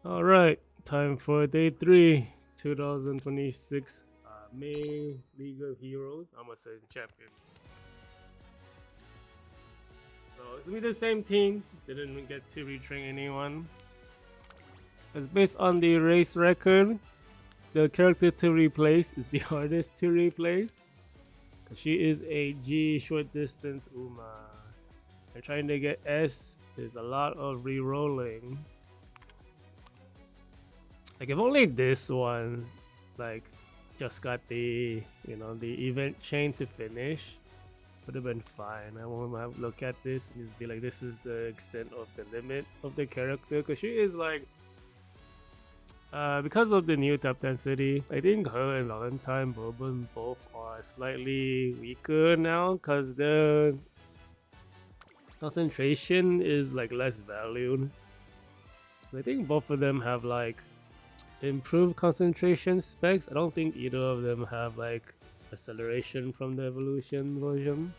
All right, time for day 3, 2026 May League of Heroes. I'm a certain champion. So it's gonna be the same teams. Didn't get to retrain anyone. It's based on the race record. The character to replace is the hardest to replace. She is a G short distance Uma. And trying to get S is a lot of re-rolling. Like if only this one, like, just got the the event chain to finish, would have been fine. I won't have look at this and just be like, this is the extent of the limit of the character, because she is like, because of the new tap density, I think her and Valentine Bourbon both are slightly weaker now because the concentration is like less valued. I think both of them have like improved concentration specs. I don't think either of them have like acceleration from the evolution version.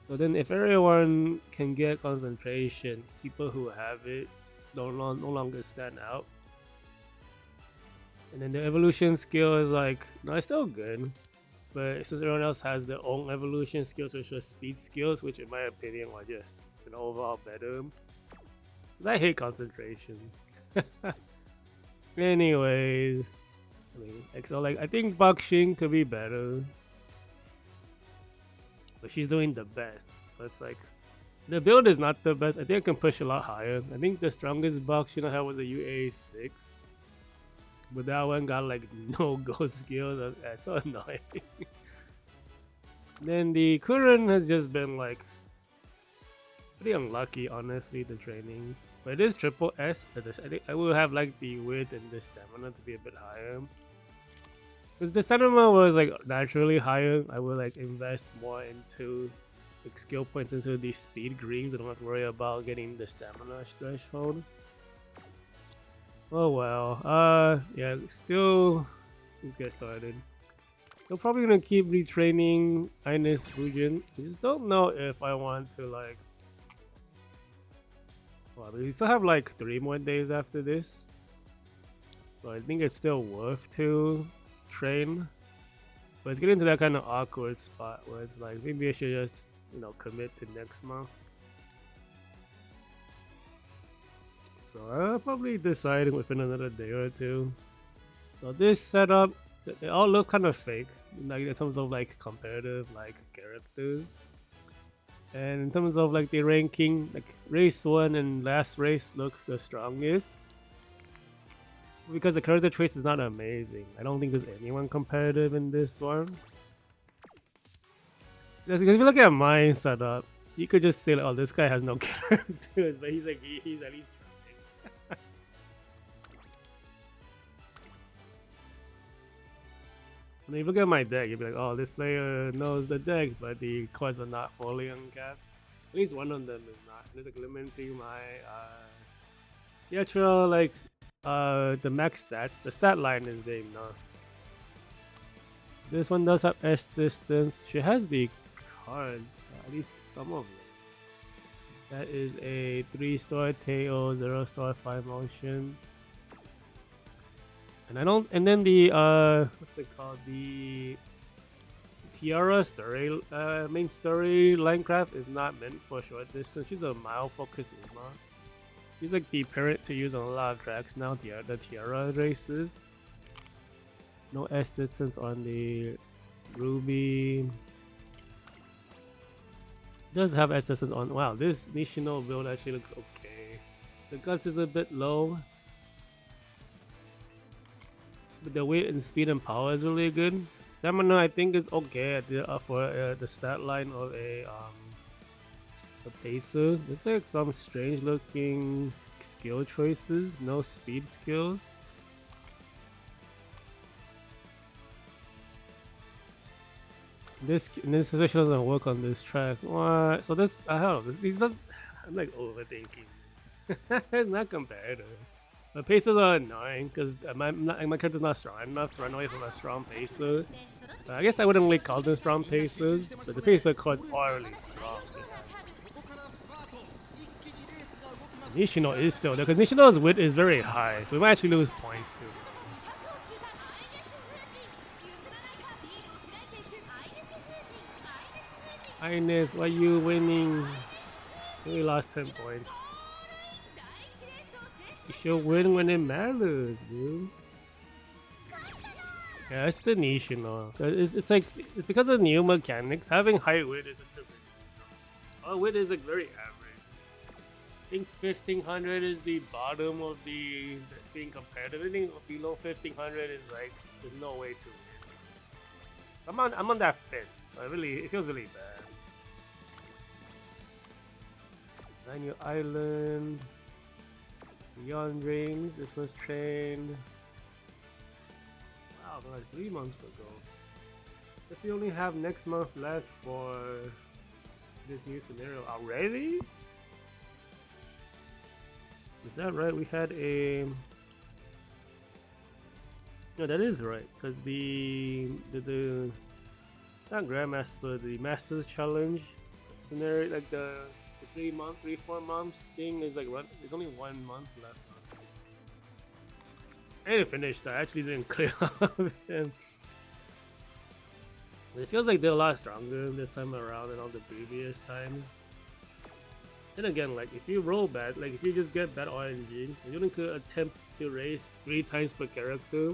So then if everyone can get concentration, people who have it no longer stand out. And then the evolution skill is like, no, it's still good. But since everyone else has their own evolution skills, which are speed skills, which in my opinion are just overall better. Because I hate concentration. Anyways, I think Baxing could be better, but she's doing the best. So it's like the build is not the best. I think I can push a lot higher. I think the strongest Baxing I had was a UA6, but that one got like no gold skills. That's so annoying. Then the Kurin has just been like pretty unlucky, honestly. The training. But it is triple S. I think I will have like the width and the stamina to be a bit higher. Because the stamina was like naturally higher, I will like invest more into like skill points into these speed greens. I don't have to worry about getting the stamina threshold. Oh well. Yeah. Still, let's get started. Still probably gonna keep retraining Ines Fujin. I just don't know if I want to like. Well, we still have like 3 more days after this, so I think it's still worth to train. But it's getting to that kind of awkward spot where it's like maybe I should just commit to next month. So I'll probably decide within another day or two. So this setup, they all look kind of fake, like in terms of like comparative like characters. And in terms of like the ranking, like race 1 and last race look the strongest. Because the character choice is not amazing. I don't think there's anyone competitive in this one. Because if you look at my setup, you could just say like, oh, this guy has no characters, but he's like he's at least trying. And if you look at my deck, you'd be like, oh, this player knows the deck, but the cards are not fully uncapped. At least one of them is not. There's like limiting my Pietro, like the max stats. The stat line is being nerfed. This one does have S distance. She has the cards, at least some of them. That is a 3-star Teo, 0-star 5 motion. And I don't. And then the what's it called? The Tiara story, main story Linecraft is not meant for short distance. She's a mile focused Uma. She's like the parent to use on a lot of tracks now. The Tiara races. No S distance on the Ruby. Does have S distance on. Wow, this Nishino build actually looks okay. The guts is a bit low, but the weight and speed and power is really good. Stamina I think is okay at for the stat line of a pacer. There's like some strange looking skill choices. No speed skills. This position doesn't work on this track. What? So this I don't know. These not. I'm like overthinking. It's not competitive. The pacers are annoying because my character's not strong enough to run away from a strong pacer. I guess I wouldn't really call them strong pacers, but the pacer cards are really strong. Nishino is still there because Nishino's width is very high, so we might actually lose points too. Ines, why are you winning? We lost 10 points. You should win when it matters, dude. Yeah, it's the Nishino. It's because of new mechanics. Having high width is a big deal. Our width is like very average. I think 1500 is the bottom of the being competitive. Anything below 1500 is like there's no way to win. I'm on that fence. It feels really bad. Design your island. Beyond Dreams. This was trained. Wow, like 3 months ago. If we only have next month left for this new scenario already? Is that right? We had a... No, that is right. Because the not Grandmaster, the Masters Challenge scenario, like the 3-4 months thing is like there's only 1 month left. I didn't finish that. I actually didn't clear up him. It feels like they're a lot stronger this time around than all the previous times. Then again, like if you roll bad, like if you just get bad RNG, and you only could attempt to race 3 times per character.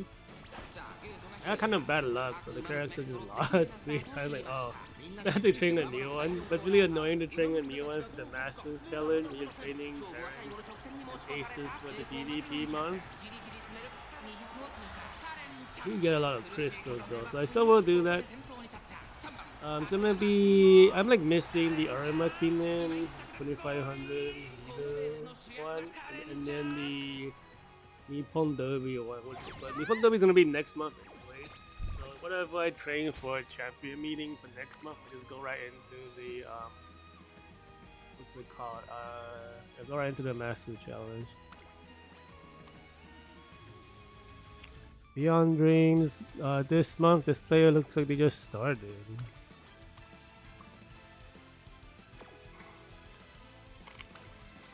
I had kind of bad luck, so the character just lost 3 times. Like, oh, I have to train a new one. But it's really annoying to train a new one for the Masters Challenge. You're training parents and aces for the DDP months. You get a lot of crystals though, so I still will do that. So I'm like missing the Arima Kinen 2500 one, and then the Nippon Derby one. But Nippon Derby is gonna be next month anyway. So whatever I train for a champion meeting for next month, I just go right into the what's it called? I go right into the Masters Challenge. Beyond Dreams, this month, this player looks like they just started.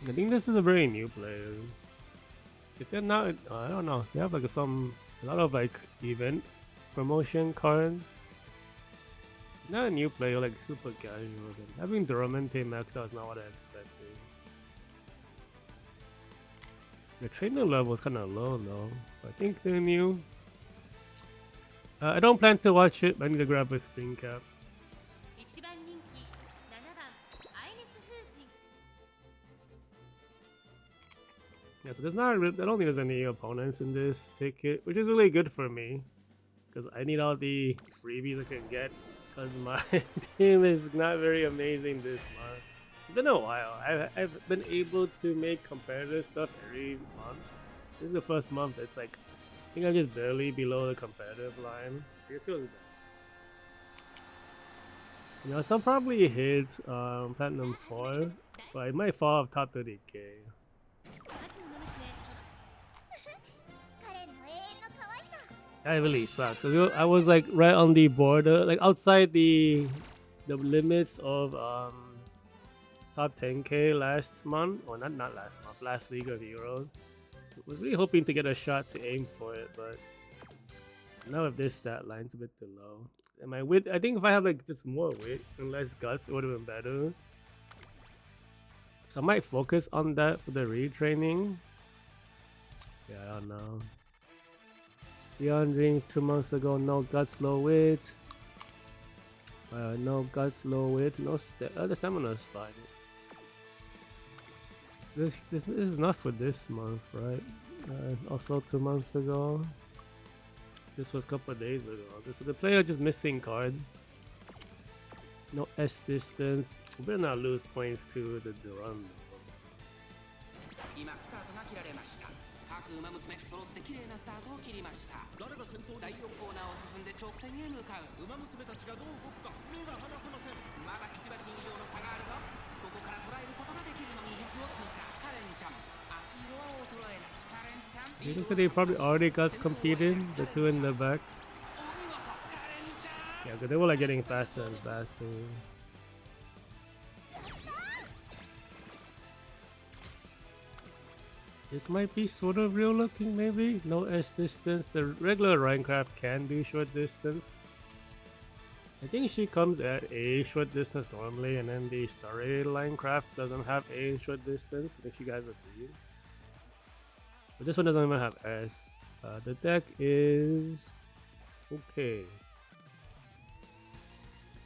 I think this is a very new player. If they're not, I don't know. They have like a lot of like event promotion cards. Not a new player, like super casual. Having Duramente maxed out is not what I expected. The trainer level is kind of low though, so I think they're new. I don't plan to watch it, but I need to grab a screen cap. Yeah, so I don't think there's any opponents in this ticket, which is really good for me, because I need all the freebies I can get, because my team is not very amazing this month. It's been a while. I've been able to make competitive stuff every month. This is the first month it's like, I think I'm just barely below the competitive line. It just feels bad. You know, I'll probably hit Platinum 4, but it might fall off top 30k. That really sucks. So I was like right on the border, like outside the limits of top 10k last month, or not last month, last League of Heroes. Was really hoping to get a shot to aim for it, but now if this stat line's a bit too low. And my width, I think if I have like just more width and less guts, it would have been better. So I might focus on that for the retraining. Yeah, I don't know. Beyond Dreams 2 months ago, no guts, low width. No guts, low width, no the stamina is fine. This is not for this month, right? Also 2 months ago. This was a couple of days ago. So the player just missing cards. No S distance. We better not lose points to the Duran. It looks like they probably already got competed, the two in the back. Yeah, because they were like getting faster and faster. This might be sort of real looking, maybe. No S distance. The regular Minecraft can do short distance. I think she comes at a short distance normally, and then the story Minecraft doesn't have a short distance. I think she has a B. But this one doesn't even have S. The deck is okay.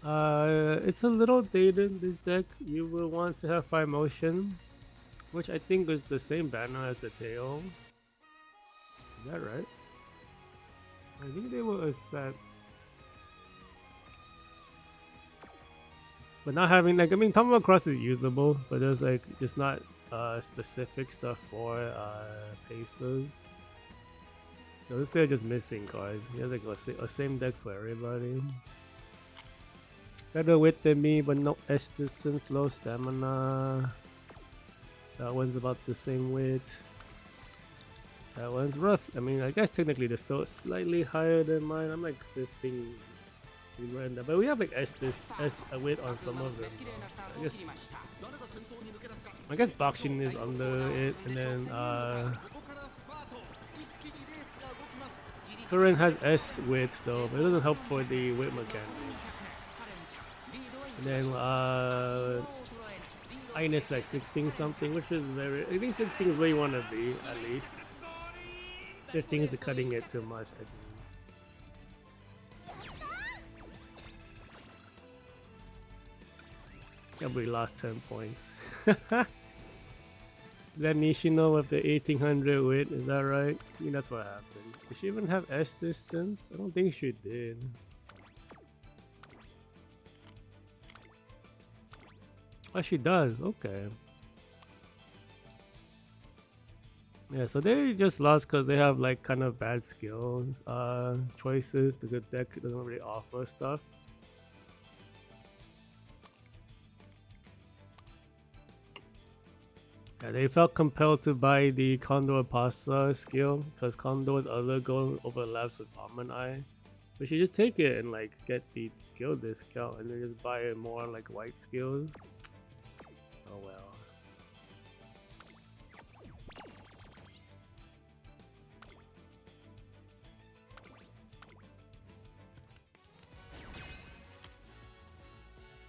It's a little dated, this deck. You will want to have 5 motion, which I think is the same banner as the tail. Is that right? I think they were a set. But not having, like, I mean, Tumble Cross is usable, but there's like just not specific stuff for Pacers. So this player just missing cards. He has like a same deck for everybody. Better width than me, but no S distance, low stamina. That one's about the same width. That one's rough. I mean, I guess technically they're still slightly higher than mine. I'm like 15. But we have like S width on some of them. I guess Bakshin is under it, and then Current has S width though, but it doesn't help for the width mechanics. And then Ines like 16 something, which is very. I think 16 is where you want to be at least. 15 is cutting it too much, I think. We lost 10 points. That Nishino with the 1800 width, is that right? I mean, that's what happened. Did she even have S distance? I don't think she did. Oh, she does. Okay. Yeah, so they just lost because they have like kind of bad skills choices. The good deck doesn't really offer stuff. Yeah, they felt compelled to buy the Condor Pasta skill because Condor's other goal overlaps with Almond Eye. We should just take it and like get the skill discount and then just buy more like white skills. Oh well.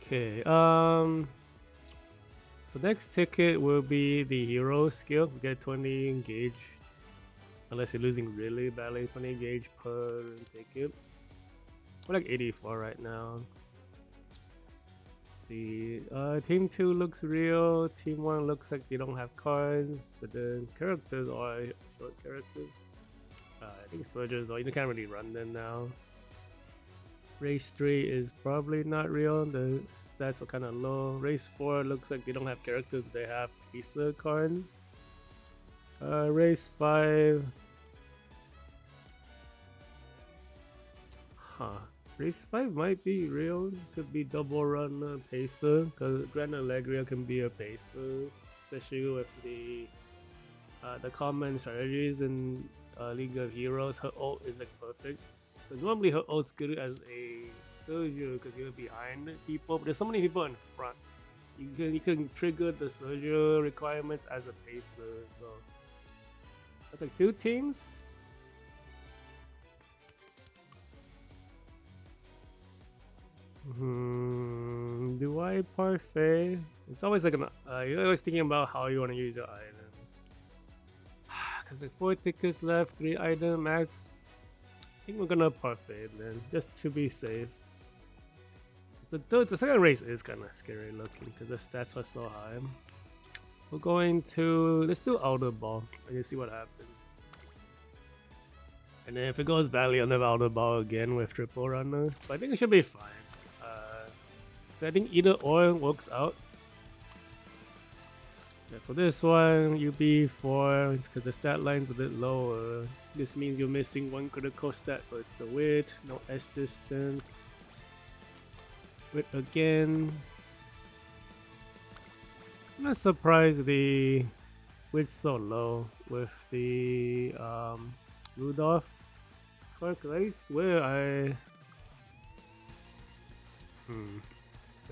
Okay, so next ticket will be the hero skill. We get 20 engage. Unless you're losing really badly, 20 gauge per ticket. We're like 84 right now. Let's see, team 2 looks real. Team 1 looks like they don't have cards, but the characters are short characters. I think soldiers, or you can't really run them now. Race 3 is probably not real. The stats are kind of low. Race 4 looks like they don't have characters, they have pizza cards. Race 5. Race 5 might be real. Could be double run pacer, because Grand Allegria can be a pacer, especially with the common strategies in League of Heroes. Her ult is like perfect. Because normally her ult's good as a soldier because you're behind people, but there's so many people in front. You can trigger the soldier requirements as a pacer, so that's like 2 teams. Do I parfait? It's always like you're always thinking about how you want to use your items. Because like 4 tickets left, 3 item max. I think we're gonna parfait then, just to be safe. The second race is kind of scary looking because the stats are so high. We're going to, let's do outer ball and see what happens. And then if it goes badly on the outer ball again with triple runner, but I think it should be fine. So I think either or works out. Yeah, so this one UB4, it's because the stat line's a bit lower. This means you're missing 1 critical stat, so it's the width, no S distance. Width again. I'm not surprised the width's so low with the Rudolph card, because I swear I...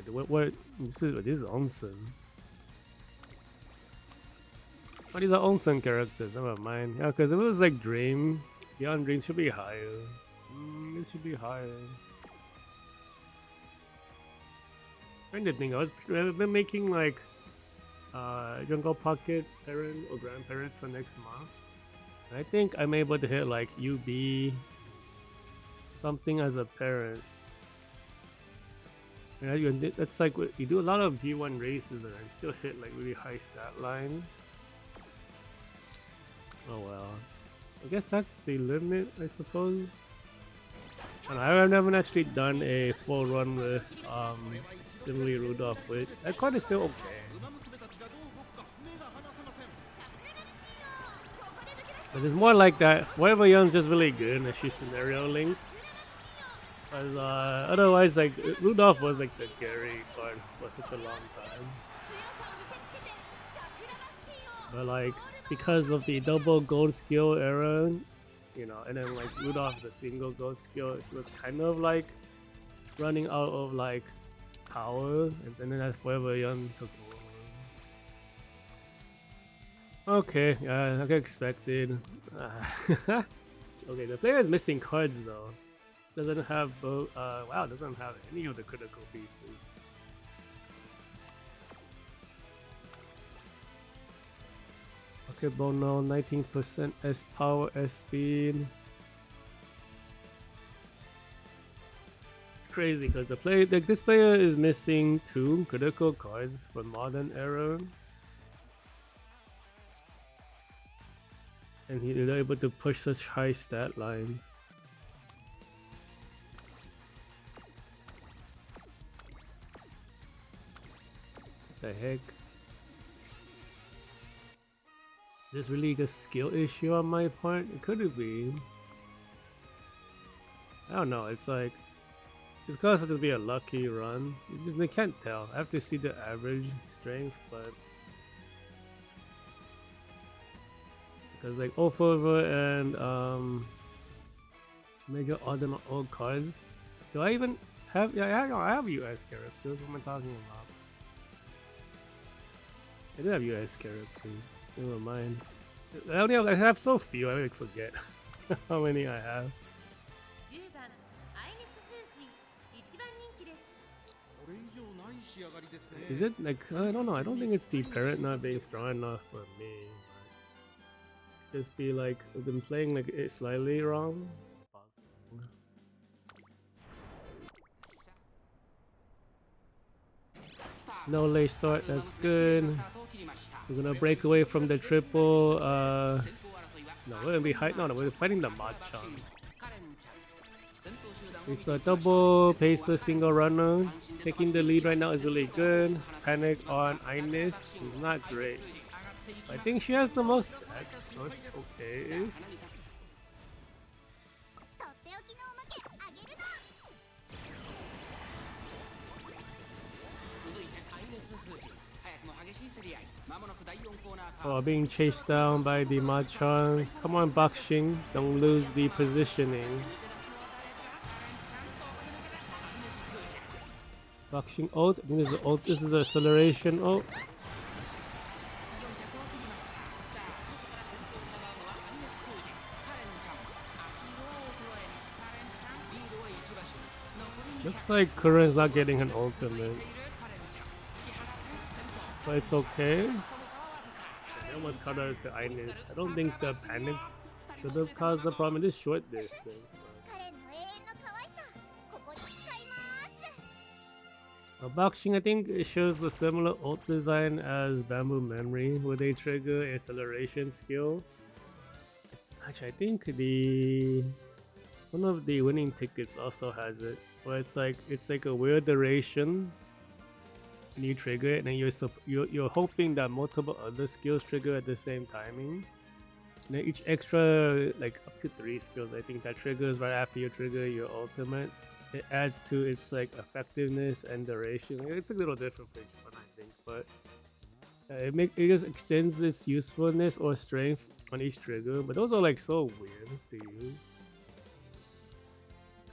What? This is awesome. Oh, these are Onsen characters, never mind. Yeah, because if it was like Dream, Beyond Dream should be higher. This should be higher. Trying to think, I've been making like Jungle Pocket parent or grandparents for next month. And I think I'm able to hit like UB something as a parent. And that's like you do a lot of G1 races and still hit like really high stat lines. Oh well. I guess that's the limit, I suppose. And I've never actually done a full run with Simile Rudolph with. That card is still okay. But it's more like that. Forever Young's just really good and she's scenario linked. Because otherwise, like Rudolph was like the Gary card for such a long time. But like because of the double gold skill era, you know, and then like Rudolph's a single gold skill, she was kind of like running out of like power, and then that Forever Young took over. Okay, yeah, like expected. Okay, the player is missing cards though. Doesn't have both. Wow, doesn't have any of the critical pieces. Okay, Bono, 19% S power, S speed. It's crazy because this player is missing 2 critical cards for modern era, and they're able to push such high stat lines. What the heck? Is this really a skill issue on my part? It could be. I don't know. It's like it's gonna just be a lucky run. They can't tell. I have to see the average strength, but because like Forever and Mega Odd and old cards. Do I even have? Yeah, I have US characters. What am I talking about? I do have US characters. Never mind. I have so few, I like forget how many I have. Is it like, I don't know, I don't think it's the parent not being strong enough for me. Just be like, I've been playing like it slightly wrong. No late start, that's good. We're gonna break away from the triple. No, we're gonna be we're fighting the Machamp. It's a double pacer single runner. Taking the lead right now is really good. Panic on Ines is not great. I think she has the most X, so it's okay. Oh, being chased down by the Machamp. Come on, Bakshing. Don't lose the positioning. Bakshing ult. I think this is ult. This is acceleration ult. Looks like Kuren's not getting an ultimate. But it's okay. They almost cut out to Ines. I don't think the panic should have caused the problem. It is short distance. Boxing, I think it shows a similar ult design as Bamboo Memory, where they trigger acceleration skill. Actually, I think one of the winning tickets also has it, where it's like a weird duration. And you trigger it, and then you're hoping that multiple other skills trigger at the same timing. And then each extra, like up to 3 skills, I think that triggers right after you trigger your ultimate. It adds to its like effectiveness and duration. It's a little different for each one, I think, but it just extends its usefulness or strength on each trigger. But those are like so weird to use.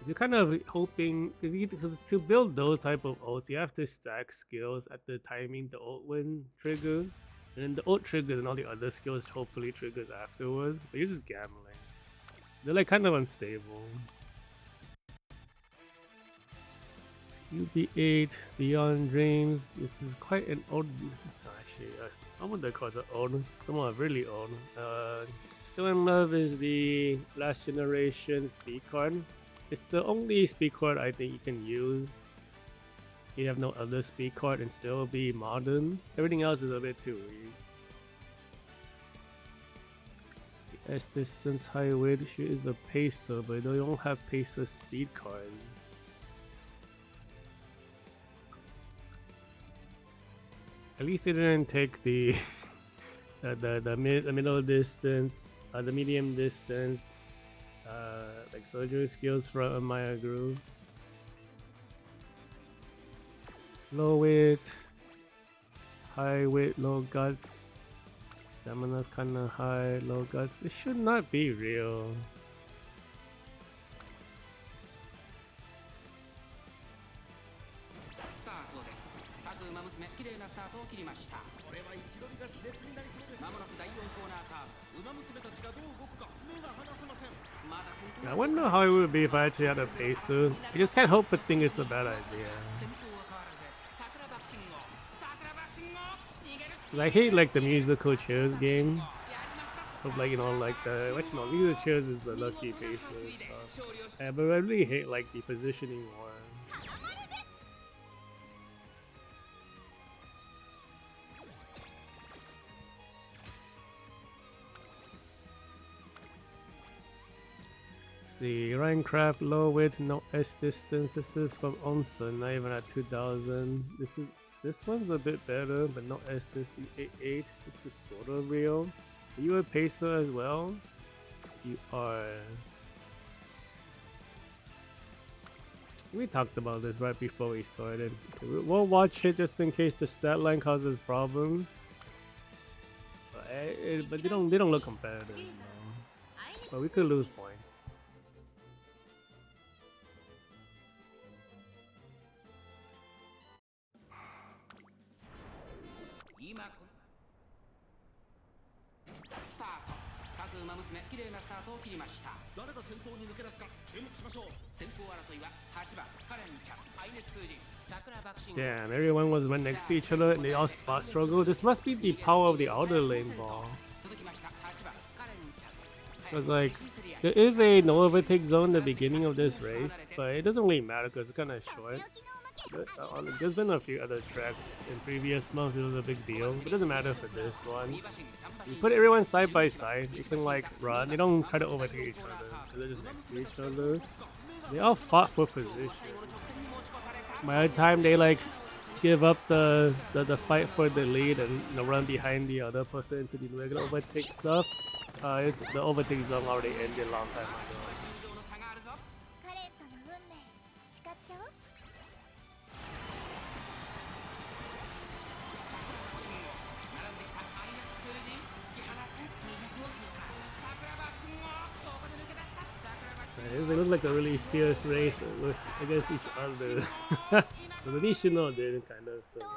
You're kind of hoping because to build those type of ults, you have to stack skills at the timing the ult win trigger. And then the ult triggers and all the other skills hopefully triggers afterwards. But you're just gambling. They're like kind of unstable. UB8, Beyond Dreams. This is quite an old. Actually, some of the cards are old. Some are really old. Still in Love is the last generation speed card. It's the only speed card I think you can use. You have no other speed card and still be modern. Everything else is a bit too weak. The S distance high weight. She is a pacer, but they don't have pacer speed cards. At least they didn't take the the middle distance, the medium distance, like surgery skills from Maya Groove. Low weight, high weight, low guts. Stamina's kinda high, low guts. This should not be real. I wonder how it would be if I actually had a pacer. I just can't help but think it's a bad idea. Cause I hate like the musical chairs game. Of like like the musical chairs is the lucky pacer and stuff. Yeah, but I really hate like the positioning one. See, Minecraft low weight, no S distance. This is from Onsen, not even at 2000. This one's a bit better, but no S distance. 8. This is sort of real. Are you a pacer as well? You are. We talked about this right before we started. Okay, we'll watch it just in case the stat line causes problems. But they don't look competitive. No. But we could lose points. Damn, everyone was right next to each other and they all spot struggle. This must be the power of the outer lane ball. Because like, there is a no overtake zone at the beginning of this race, but it doesn't really matter because it's kind of short. There's been a few other tracks in previous months, it was a big deal, but it doesn't matter for this one. You put everyone side by side, you can like run, they don't try to overtake each other, they're just next to each other. They all fought for position. By the time they like give up the fight for the lead and run behind the other person into the regular overtake stuff, it's the overtake zone already ended a long time ago. They look like a really fierce race against each other. But the Nishino didn't kind of survive.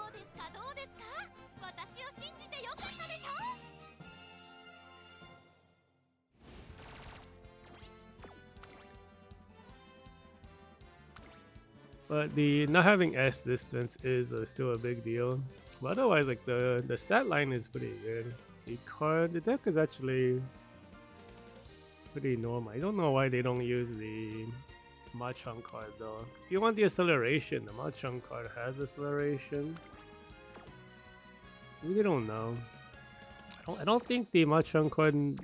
But the not having S distance is still a big deal. But otherwise, like the stat line is pretty good. The deck is actually pretty normal. I don't know why they don't use the Machan card though. If you want the acceleration, the Machan card has acceleration. We don't know. I don't think the Machan card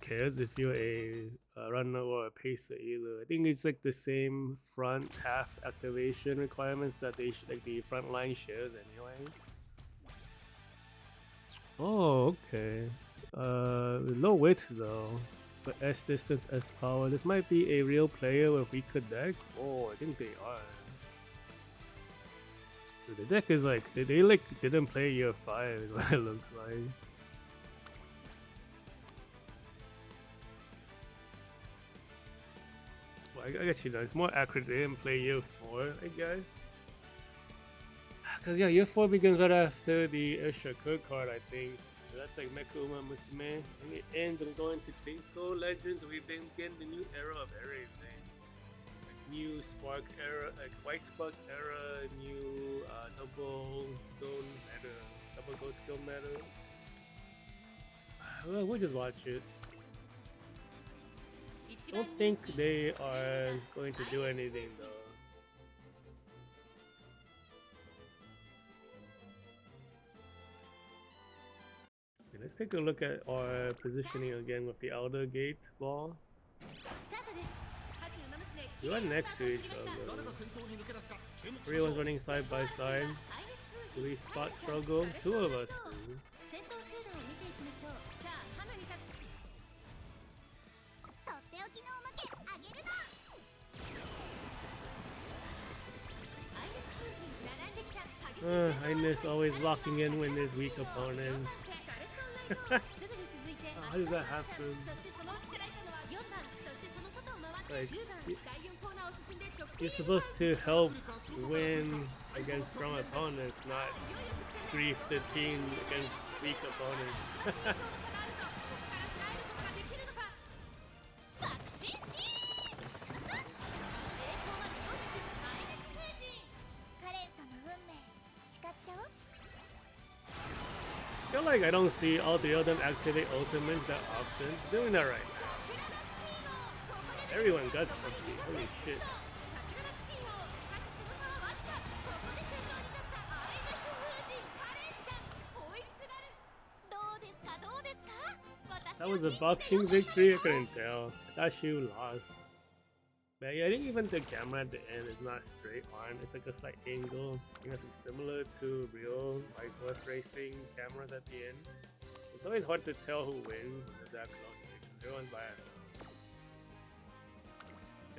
cares if you're a runner or a pacer either. I think it's like the same front half activation requirements that they like the front line shares anyways. Oh, okay. Low weight though. But S distance, S power. This might be a real player with weaker deck. Oh, I think they are. Dude, the deck is like they like didn't play year 5 is what it looks like. Well, I guess it's more accurate. They didn't play year 4, I guess. Cause yeah, year 4 begins right after the Shakur card, I think. That's like Mecha Uma Musume. And it ends and going to Twinkle Legends. We begin the new era of everything. Like new Spark era, like White Spark era, new double gold meta, double gold skill meta. Well, we'll just watch it. I don't think they are going to do anything though. Okay, let's take a look at our positioning again with the Elder Gate ball. We are next to each other. Everyone's running side by side. Do we spot struggle? Two of us do. Highness always locking in when there's weak opponents. How does that happen? Like, you're supposed to help win against strong opponents, not grief the team against weak opponents. I feel like I don't see all three of them activate ultimates that often. Doing that right now. Everyone guts puppy. Holy shit. That was a boxing victory? I couldn't tell. I thought she lost. But yeah, I think even the camera at the end is not straight on. It's like a slight angle. I think that's like similar to real like horse racing cameras at the end. It's always hard to tell who wins when they're that close to each other. Everyone's by it.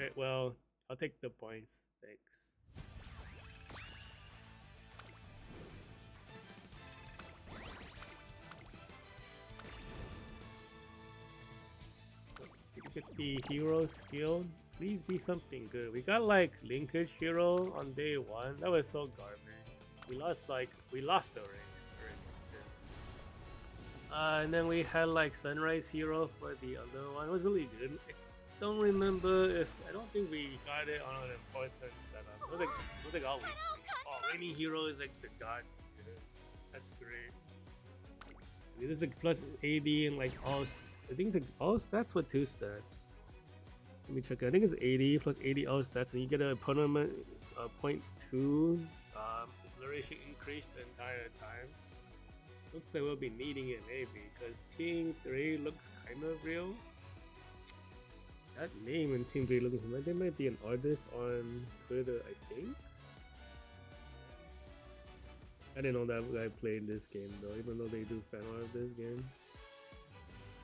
Okay, well, I'll take the points. Thanks. Get the hero skill. Please be something good. We got like linkage hero on day one. That was so garbage. We lost the race. And then we had like sunrise hero for the other one. It was really good. I don't remember if I don't think we got it on an important setup. It was like all week. Oh, raining hero is like the god. That's great. This is like plus 80 and like all. I think it's like all stats with 2 stats. Let me check. I think it's 80 plus 80 all stats, and you get a permanent 0.2 acceleration increase the entire time. Looks like we'll be needing it maybe, because Team 3 looks kind of real. That name in Team 3 looks like they might be an artist on Twitter, I think. I didn't know that guy played this game though, even though they do fan art of this game.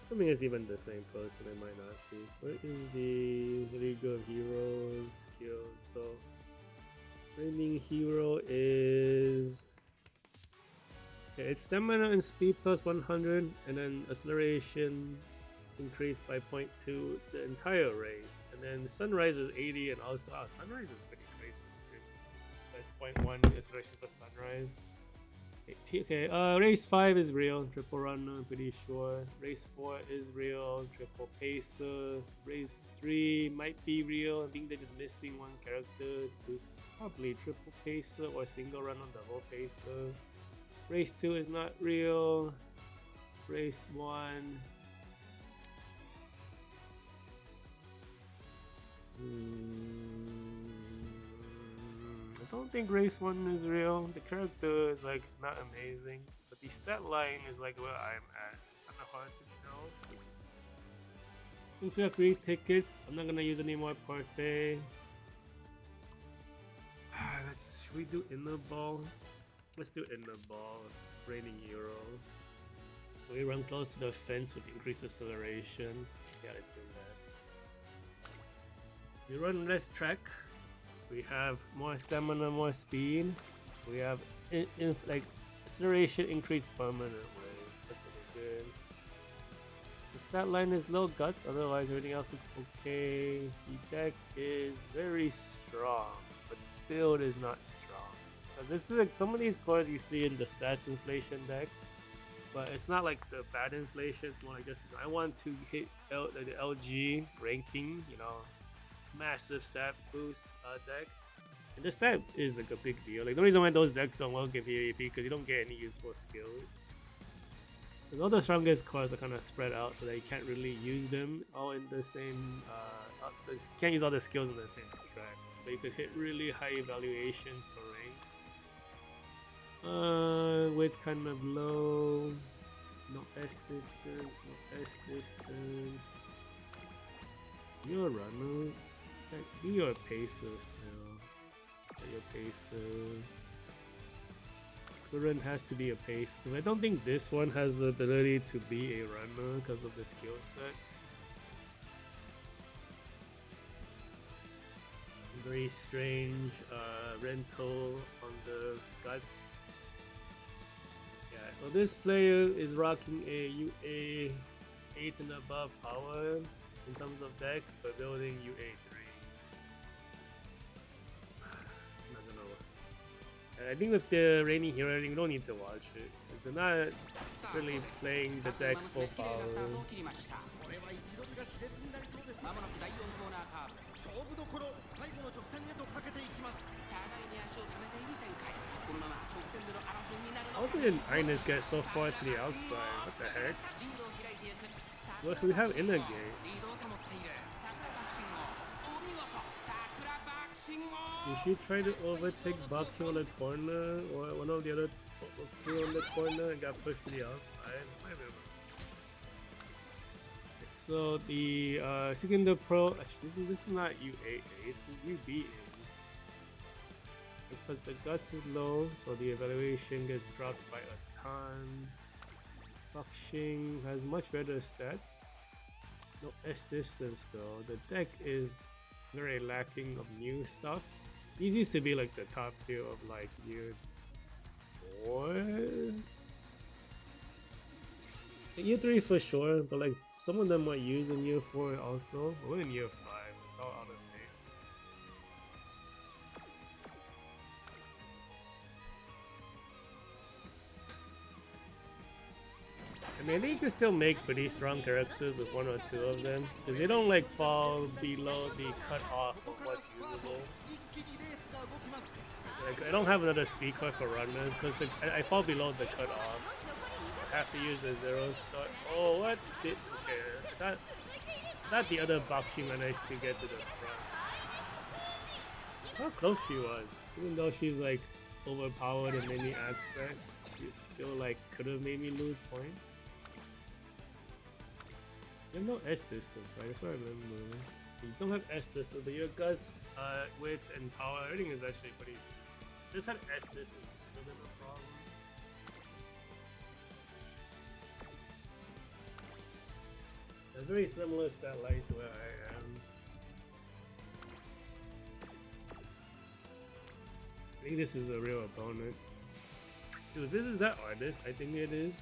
Assuming it's even the same person, it might not be. What is the League of Heroes skills? So, Raining Hero is. Okay, it's stamina and speed plus 100, and then acceleration increased by 0.2 the entire race. And then Sunrise is 80, and also Sunrise is pretty crazy. That's 0.1 acceleration for Sunrise. Okay, race 5 is real, triple runner, I'm pretty sure. Race 4 is real, triple pacer. Race 3 might be real, I think they're just missing one character. It's probably triple pacer or single run on double pacer. Race 2 is not real. Race 1. I don't think race 1 is real. The character is like not amazing, but the stat line is like where I'm at. Kind of hard to tell. Since we have 3 tickets, I'm not gonna use any more parfait. Should we do inner ball? Let's do inner ball. It's raining Euro. We run close to the fence with increased acceleration. Yeah, let's do that. We run less track. We have more stamina, more speed. We have like acceleration increased permanently. That's really good. The stat line is low guts, otherwise everything else looks okay. The deck is very strong, but build is not strong. Because this is like some of these cards you see in the stats inflation deck. but it's not like the bad inflation. It's more like just I want to hit the LG ranking, you know, massive stat boost deck. And this stat is like a big deal. Like the reason why those decks don't work in PvP because you don't get any useful skills. Because all the strongest cards are kind of spread out, so that you can't really use them all in the same. Can't use all the skills in the same track. But you could hit really high evaluations for rank. Width kind of low. No S distance. No S distance. You're a runner. You're a pacer still. Your pacer. Current has to be a pace because I don't think this one has the ability to be a runner because of the skill set. Very strange rental on the guts. Yeah, so this player is rocking a UA 8 and above power in terms of deck, but building UA 3. I think with the Rainy Hero, you don't need to watch it. They're not really playing the decks full power. How did Ines get so far to the outside? What the heck? What do we have in the game? You should try to overtake Bakshi on the corner or one of the other two on the corner and got pushed to the outside. So the Second Pro, actually this is not U8, it's UB8. It's because the guts is low, so the evaluation gets dropped by a ton. Bakshi has much better stats. No S distance though. The deck is very lacking of new stuff. These used to be like the top tier of like year 4. Year 3 for sure, but like some of them might use in year 4 also. We're in year 5, it's all out of date. I mean, I think you can still make pretty strong characters with 1 or 2 of them, because they don't like fall below the cutoff of what's usable. Like, I don't have another speed card for runners, because I fall below the cutoff. I have to use the 0 start. Oh, what? Okay, I thought the other Bakshi managed to get to the front. How close she was. Even though she's like overpowered in many aspects, she still like could have made me lose points. You have no S distance, right? That's what I remember. You don't have S distance, but your guts, width, and power, everything is actually pretty decent. This had S distance, would have been a problem. A very similar stat line to where I am. I think this is a real opponent. Dude, this is that artist. I think it is.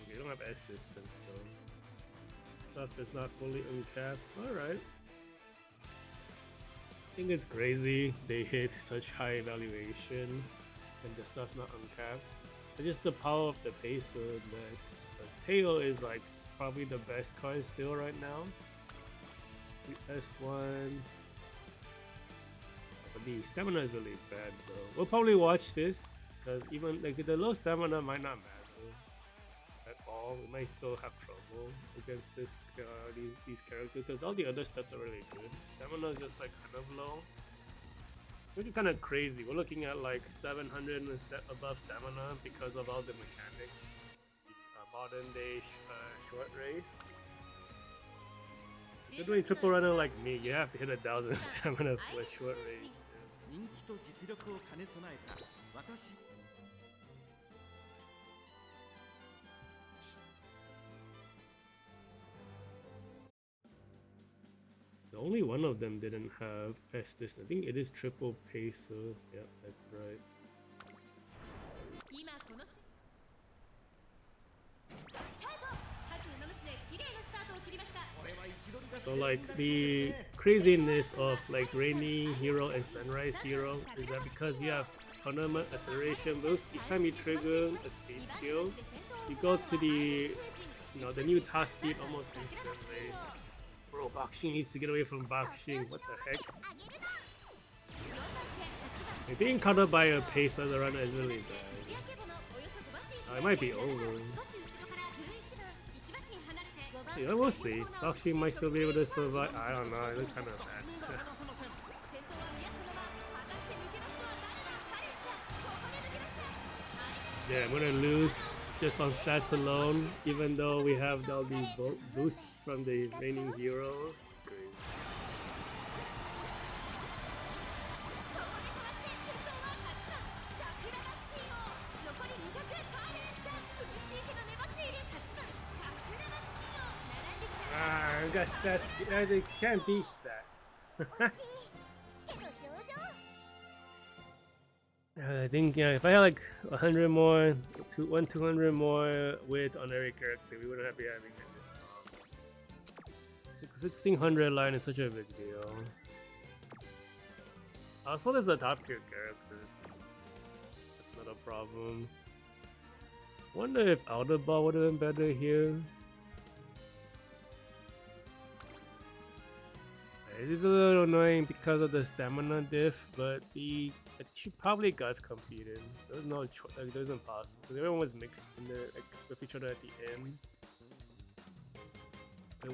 Okay, you don't have S distance though. Stuff is not fully uncapped. Alright. I think it's crazy they hit such high evaluation and the stuff's not uncapped. It's just the power of the pacer deck. Tail is like probably the best card still right now. S1. But the stamina is really bad though. We'll probably watch this because even like the low stamina might not matter at all. We might still have trouble against this these characters because all the other stats are really good. Stamina is just like kind of low, which is kind of crazy. We're looking at like 700 and above stamina because of all the mechanics. Modern day short race. If you're doing triple runner like me, you have to hit 1,000 stamina for a short race. The only one of them didn't have S distance. I think it is triple pacer. Yeah, that's right. So like the craziness of like Rainy Hero and Sunrise Hero is that because you have tournament acceleration boost, each time you trigger a speed skill, you go to the the new top speed almost instantly. Bro, Baxing needs to get away from Baxing. What the heck? Like, being caught up by a pace as a runner is really bad. It might be over. Yeah, we'll see. Baxing might still be able to survive. I don't know. It looks kind of bad. Yeah, I'm gonna lose just on stats alone, even though we have all these boosts from the reigning hero. I got stats. They can't beat stats. I think if I had like 100 more, 200 more with on every character, we wouldn't be having this problem. 1600 line is such a big deal. Also, there's the top tier characters. That's not a problem. Wonder if Outer Ball would have been better here. It is a little annoying because of the stamina diff, but she probably got competed. There's no choice. Like, it was impossible because everyone was mixed in there, like with each other at the end.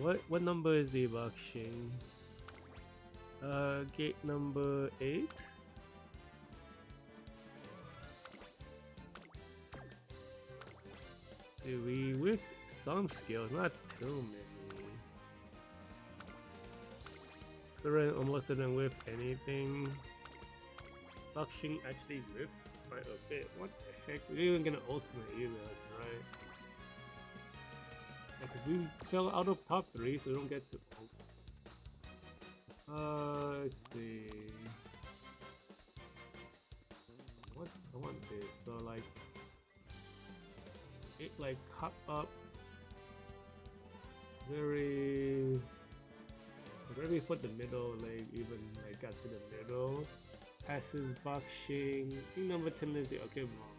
Wait, what number is the Baxing? Gate number 8. See, we with some skills, not too many. Current almost didn't whiff anything. Baxing actually whiffed quite a bit. What the heck? We didn't even get an ultimate either, that's right. Yeah, because we fell out of top 3, so we don't get to ult. Let's see. I want this. So like it like cut up very for the middle, like even like got to the middle. Passes Baxing. I think number 10 is the okay ball.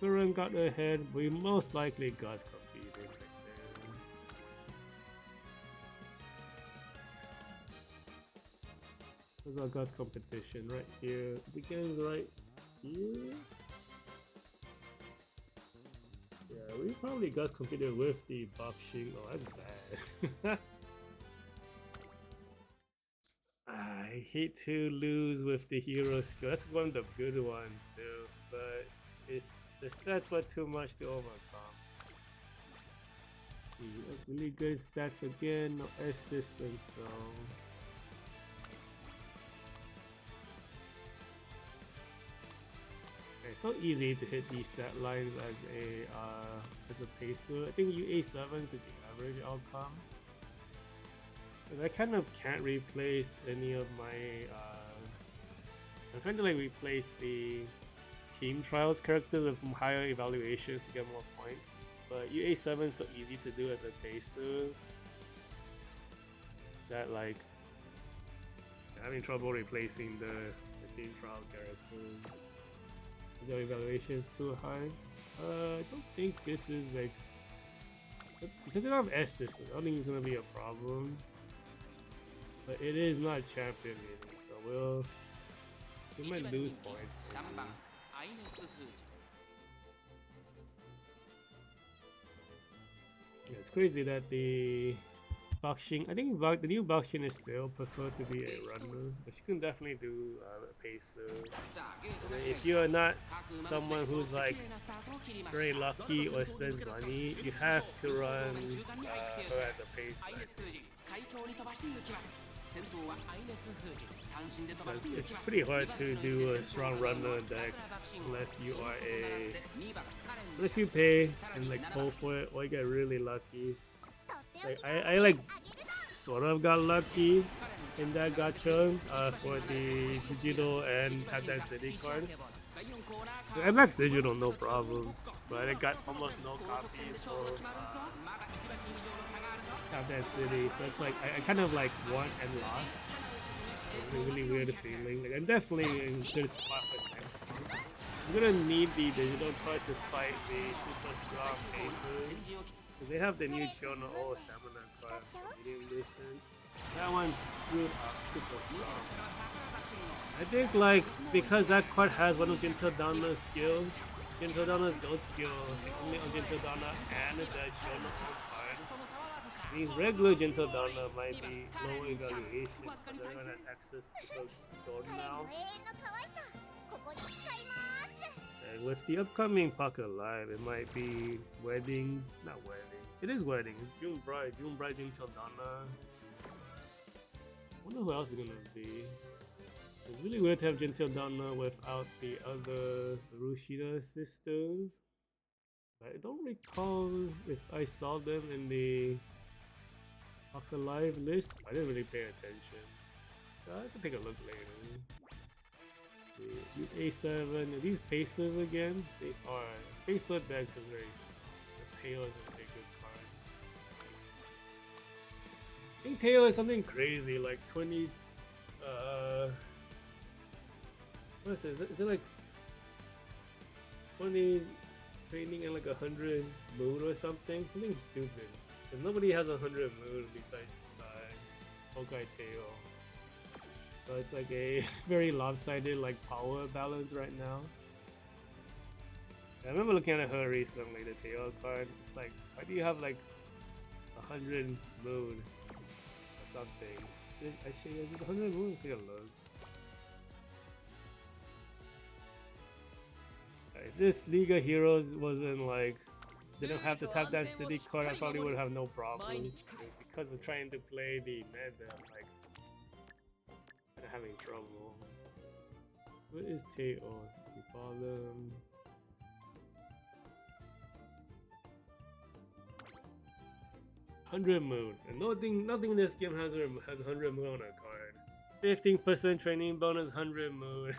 Current got ahead, but we most likely got competed right there. There's our God's competition right here. It begins right here. Yeah, we probably got competed with the Baxing. Oh, that's bad. I hate to lose with the hero skill. That's one of the good ones too, but the stats were too much to overcome. Really good stats again. No S distance though. It's so easy to hit these stat lines as a pacer. I think UA7 is the average outcome. And I kind of can't replace any of my. I'm trying to like replace the team trials characters with higher evaluations to get more points. But UA7 is so easy to do as a pacer that like I'm having trouble replacing the team trial characters. The evaluation is too high. I don't think this is like because they don't have S distance. I don't think it's gonna be a problem. But it is not champion meeting, so we might lose points. Yeah, it's crazy that the Baxing, I think the new Baxing is still preferred to be a runner, but you can definitely do a pacer. If you are not someone who's like very lucky or spends money, you have to run her as a pacer. It's pretty hard to do a strong runner deck unless you pay and like pull for it or you get really lucky. Like I like sort of got lucky in that gacha for the digital and Tap Dance City card. I maxed digital no problem, but I got almost no copies for Tap Dance City, so it's like I kind of like won and lost. a really weird feeling. Like, I'm definitely in good spot for next month. I'm gonna need the digital card to fight the super strong aces. Because they have the new Chono O stamina card for medium distance. That one's screwed up, super strong. I think like because that card has one of Gintodana's skills, Gintodana's gold skills, only on Gintodana and the Chono O card. The regular Gintodana might be low evaluation, but they're gonna have access to the gold now. And with the upcoming Pocket Live, it might be wedding, not wedding. It is wedding. It's June Bride, Gintodana. I wonder who else is gonna be. It's really weird to have Gintodana without the other Rushida sisters. I don't recall if I saw them in the Pocket Live list. I didn't really pay attention. I can take a look later. A7, are these Pacers again? They are. Pacer decks are very the tail is a pretty good card. I think tail is something crazy, like 20 what is it? Is it like 20 training and like 100 mood or something? Something stupid. Because nobody has 100 mood besides Honkai Tail. So it's like a very lopsided like power balance right now. I remember looking at her recently, the Tail card. It's like, why do you have like 100 mood or something? Actually, is it 100 mood? Take a look. If this League of Heroes wasn't like, didn't have the Tap Dance City card, I probably would have no problems. Because of trying to play the meta, I'm like, having trouble. What is Teo? You bottom. $100 mood, and nothing in this game has 100 mood on a card. 15% training bonus, 100 mood.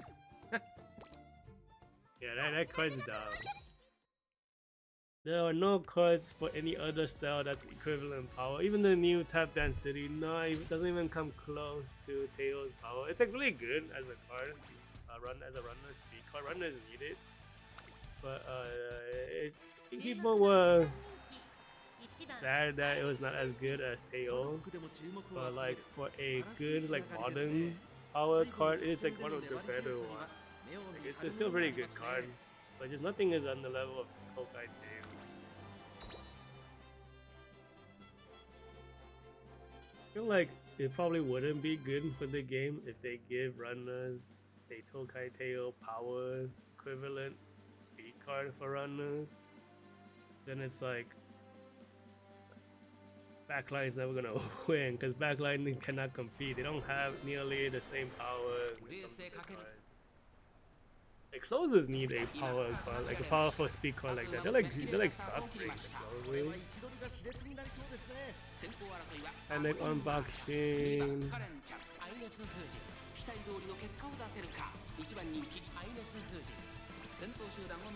Yeah, that card's down. There are no cards for any other style that's equivalent power. Even the new Tap Dance City, no, it doesn't even come close to Teo's power. It's like really good as a card, as a runner speed card. Runners need it, but people were sad that it was not as good as Teo. But like for a good like modern power card, it's like one of the better ones. Like, it's still a pretty good card, but just nothing is on the level of Honkai Teo. I feel like it probably wouldn't be good for the game if they give runners a Tokai Teo power equivalent speed card for runners. Then it's like Backline is never gonna win because Backline cannot compete. They don't have nearly the same power. Like closers need a power card, like a powerful speed card like that. They're like suffering closers. And like unboxing.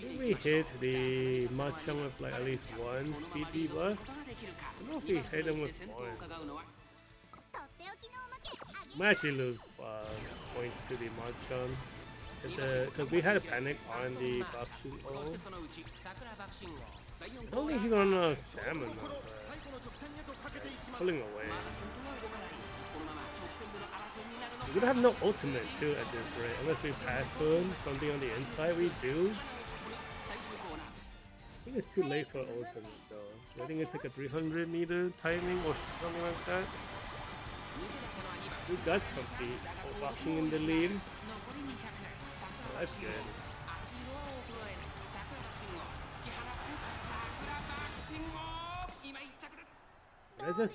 If we hit the Machamp with like at least one speed debuff, I don't know if we hit him with one. Might actually lose points to the Machamp. Because we had a panic on the boxing ball. I don't think he's on enough stamina, but pulling away. We're gonna have no ultimate too at this rate, unless we pass him something on the inside. We do. I think it's too late for ultimate though. I think it's like a 300-meter timing or something like that. Two guts compete. Boxing in the lead. That's good.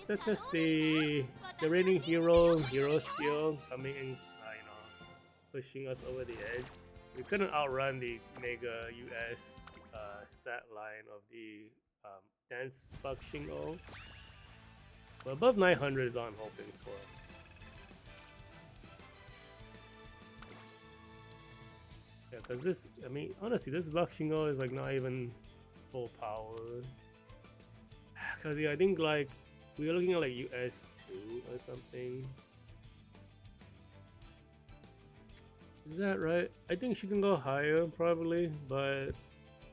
That's just the raiding hero skill coming in, pushing us over the edge. We couldn't outrun the Mega US stat line of the Dance Buxing O. But above 900 is all I'm hoping for. Yeah, because this, I mean, honestly, this Buxing O is like not even full power. Because yeah, I think like we were looking at like US 2 or something. Is that right? I think she can go higher probably, but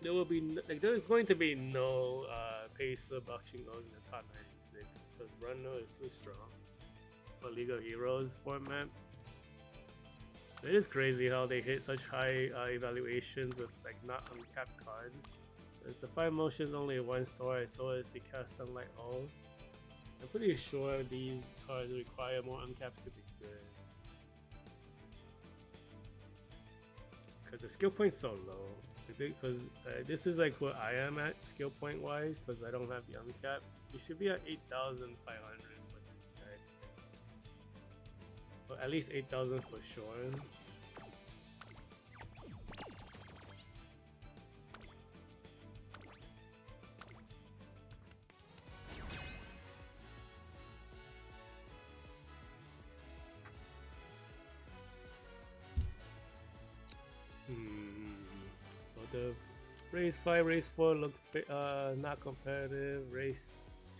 there will be like there's going to be no pacer boxing goes in the top 96 because Runner is too strong for League of Heroes format. It is crazy how they hit such high evaluations with like not uncapped cards. Because the 5 motions only one store, so is the cast unlike all. I'm pretty sure these cards require more uncaps to be good. Because the skill point's so low. Because this is like where I am at skill point wise, because I don't have the uncap. You should be at 8,500 for this deck. Or at least 8,000 for sure. So the race 5, race 4 look not competitive. Race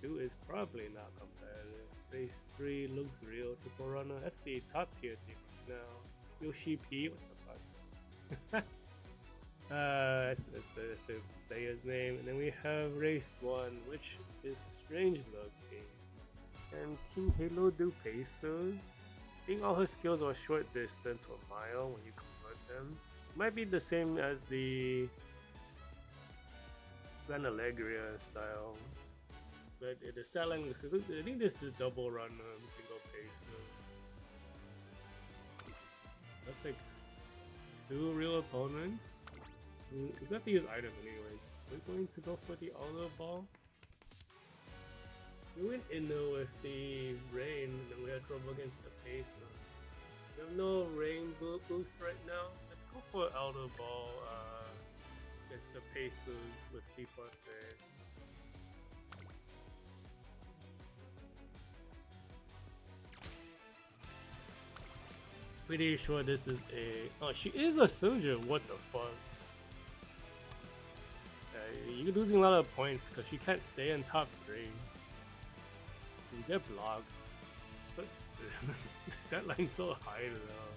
2 is probably not competitive. Race 3 looks real. Triple Runner, that's the top tier team right now. Yoshi P, what the fuck? That's the player's name. And then we have race 1, which is strange looking. And King Halo do pacer. I think all her skills are short distance or mile when you convert them. Might be the same as the Gran Allegria style, but the stat line is, I think this is double run single pace. That's like 2 real opponents. We got to use items anyways. We're going to go for the auto ball. We went Inno with the rain, and then we had trouble against the pace. We have no rain boost right now. Let's go for Elder Ball against the Pacers with default phase. Pretty sure this is a... Oh, she is a soldier. What the fuck? You're losing a lot of points because she can't stay in top 3. You get blocked. But that line's so high though.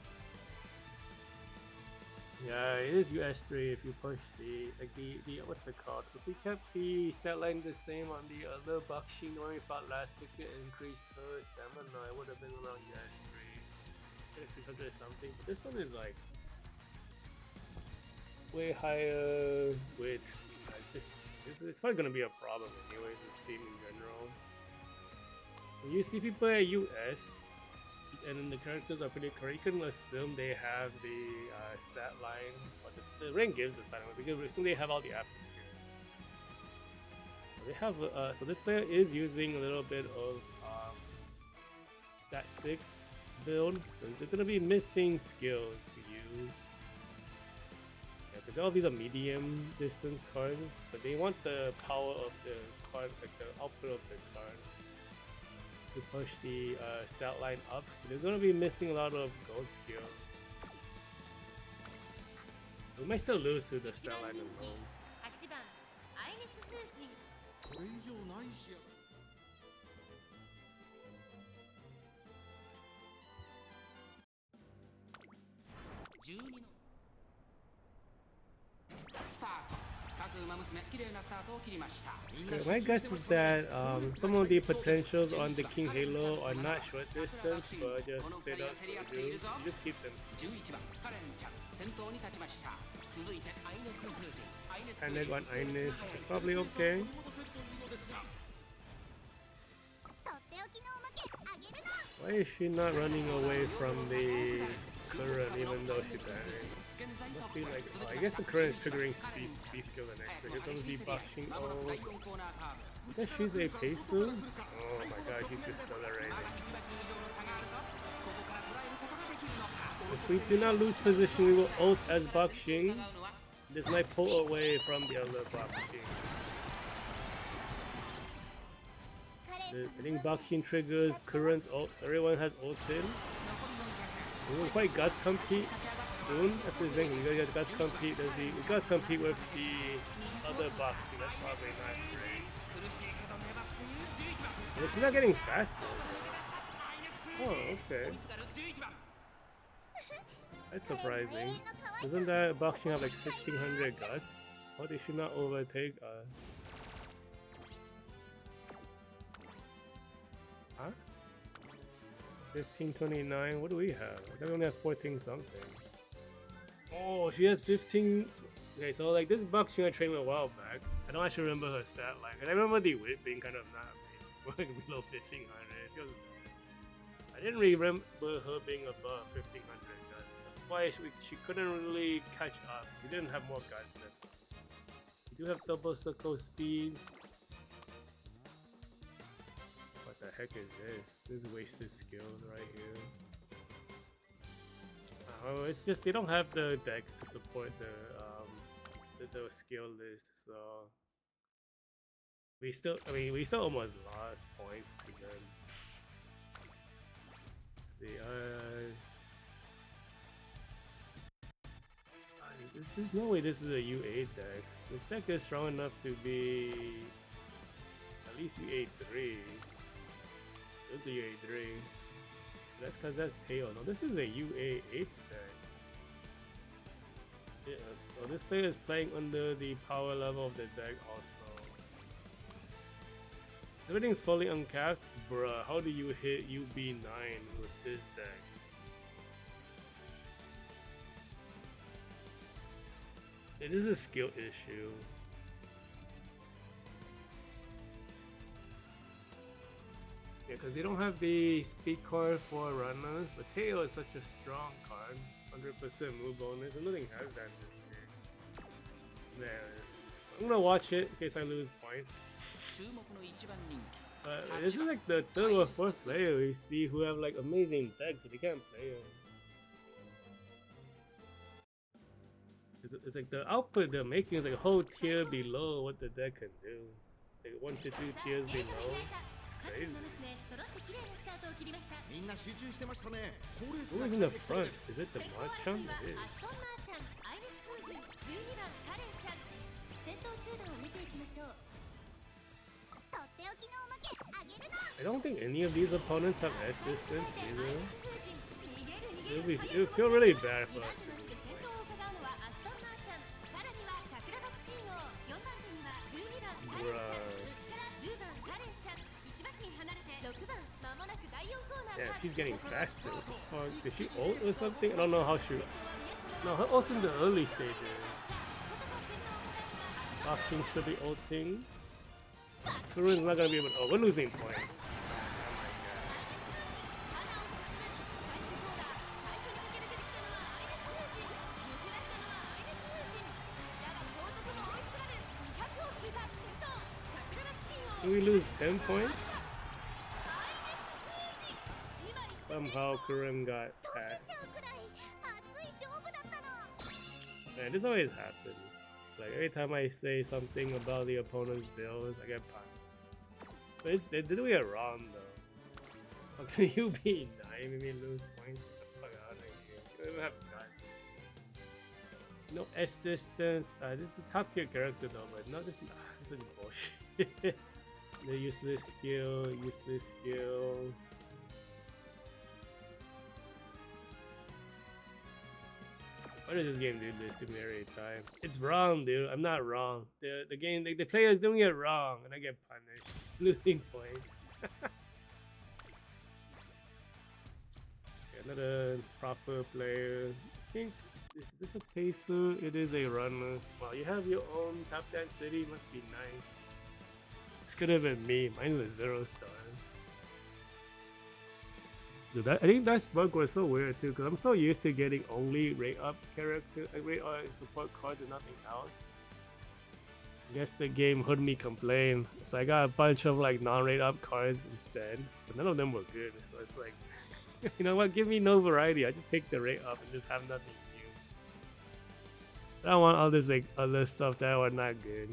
Yeah, it is US3 if you push the what's it called? If we kept the stat line the same on the other Bakshi when we fought last ticket and increased her stamina, it would have been around US3. 600 something. But this one is like way higher with this it's probably gonna be a problem anyways, this team in general. When you see people at US and then the characters are pretty correct, you can assume they have the stat line, but the rank gives the stat line because we assume they have all the aptitudes. So they have so this player is using a little bit of stat stick build, so they're gonna be missing skills to use. Yeah, because all these are medium distance cards, but they want the power of the card, like the output of the card, to push the stat line up. They're gonna be missing a lot of gold skill. We might still lose to the stat line alone. Okay, my guess is that some of the potentials on the King Halo are not short distance, but just straight up soldiers. You just keep them safe. Panic on Ines is probably okay. Why is she not running away from the current even though she's dying? Must be like, oh, I guess the current is triggering C skill the next. So here comes the boxing. Oh, I guess she's a pacer. Oh my god, he's just accelerating. If we do not lose position, we will ult as boxing. This might pull away from the other boxing. I think boxing triggers current's ult, so everyone has ulted. We will fight Guts compete soon after Zing. We gotta get Guts compete. We Guts compete with the other boxing. That's probably not great. Yeah, she's not getting faster. Oh, okay. I That's surprising. Doesn't that boxing have like 1600 guts? Oh, they should not overtake us. Huh? 1529. What do we have? I think we only have 14 something. Oh, she has 15. Okay, so like this box I trained a while back. I don't actually remember her stat line. And I remember the whip being kind of not below 1500. It feels bad. I didn't really remember her being above 1500 guts. That's why she couldn't really catch up. We didn't have more guts than. We do have double circle speeds. What the heck is this? This is wasted skills right here. Oh, it's just they don't have the decks to support the skill list, so we still almost lost points to them. Let's see, there's no way this is a U8 deck. This deck is strong enough to be at least U83. This is the U83. That's because that's tail. No, this is a UA8 deck. Yeah, so this player is playing under the power level of the deck also. Everything's fully uncapped. Bruh, how do you hit UB9 with this deck? It is a skill issue. Yeah, because they don't have the speed card for runners, but Tail is such a strong card. 100% move bonus, and nothing has that in this game. Man, I'm gonna watch it in case I lose points. This is like the third or fourth player we see who have like amazing decks, but they can't play them. It's like the output they're making is like a whole tier below what the deck can do. Like 1 to 2 tiers below. Crazy. Who is in the front? Is it the Machan? It is. I don't think any of these opponents have S distance either. It would feel really bad for us to lose points. Bruh. Yeah, she's getting faster. What the fuck? Did she ult or something? I don't know how she. No, her ult's in the early stages. Boxing should be ulting. Kurun's not gonna be able to. Oh, we're losing points. Did we lose 10 points? Somehow Kurun got passed. Man, this always happens. Like every time I say something about the opponent's builds, I get punished. But they're doing it wrong though. Up to UB9 made me lose points. Get the fuck out of here. You don't even have guts. No S distance. This is a top tier character though, but no, this is bullshit. The useless skill, useless skill. Why does this game do this to me every time? It's wrong, dude. I'm not wrong. The game, the player is doing it wrong, and I get punished, losing points. Okay, another proper player. I think is this a pacer? It is a runner. Well, you have your own top 10 city. Must be nice. This could have been me. Mine's a 0 star. Dude, I think that bug was so weird too, because I'm so used to getting only rate up character, rate up support cards and nothing else. I guess the game heard me complain, so I got a bunch of like non-rate up cards instead, but none of them were good. So it's like, you know what? Give me no variety. I just take the rate up and just have nothing new. I don't want all this like other stuff that are not good.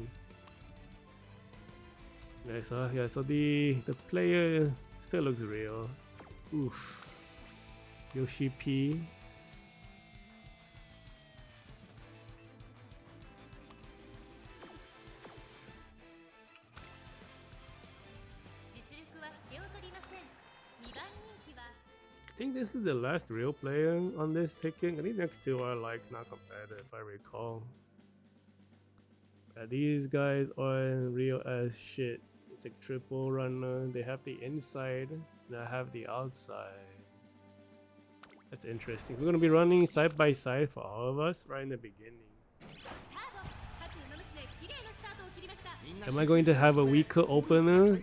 Yeah, so the player, this player looks real. Oof. Yoshi P. I think this is the last real player on this ticket. I think next two are like not competitive, if I recall. These guys are real as shit. It's like triple runner. They have the inside, and I have the outside. That's interesting. We're gonna be running side by side for all of us right in the beginning. Am I going to have a weaker opener?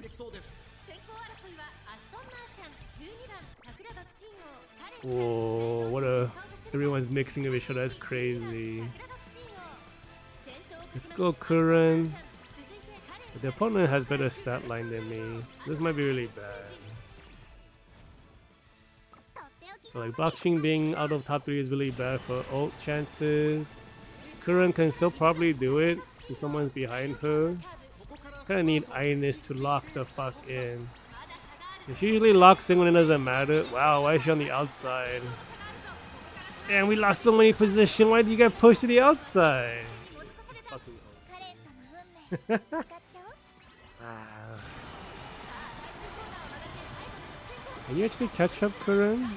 Whoa, what a... Everyone's mixing with each other, that's crazy. Let's go Curran. But the opponent has better stat line than me. This might be really bad. So like Boxing being out of top 3 is really bad for ult chances. Curran can still probably do it if someone's behind her. Kinda need Ines to lock the fuck in. She usually locks in when it doesn't matter. Wow, why is she on the outside? Damn, we lost so many positions. Why did you get pushed to the outside? It's fucking old. Can you actually catch up, Curran?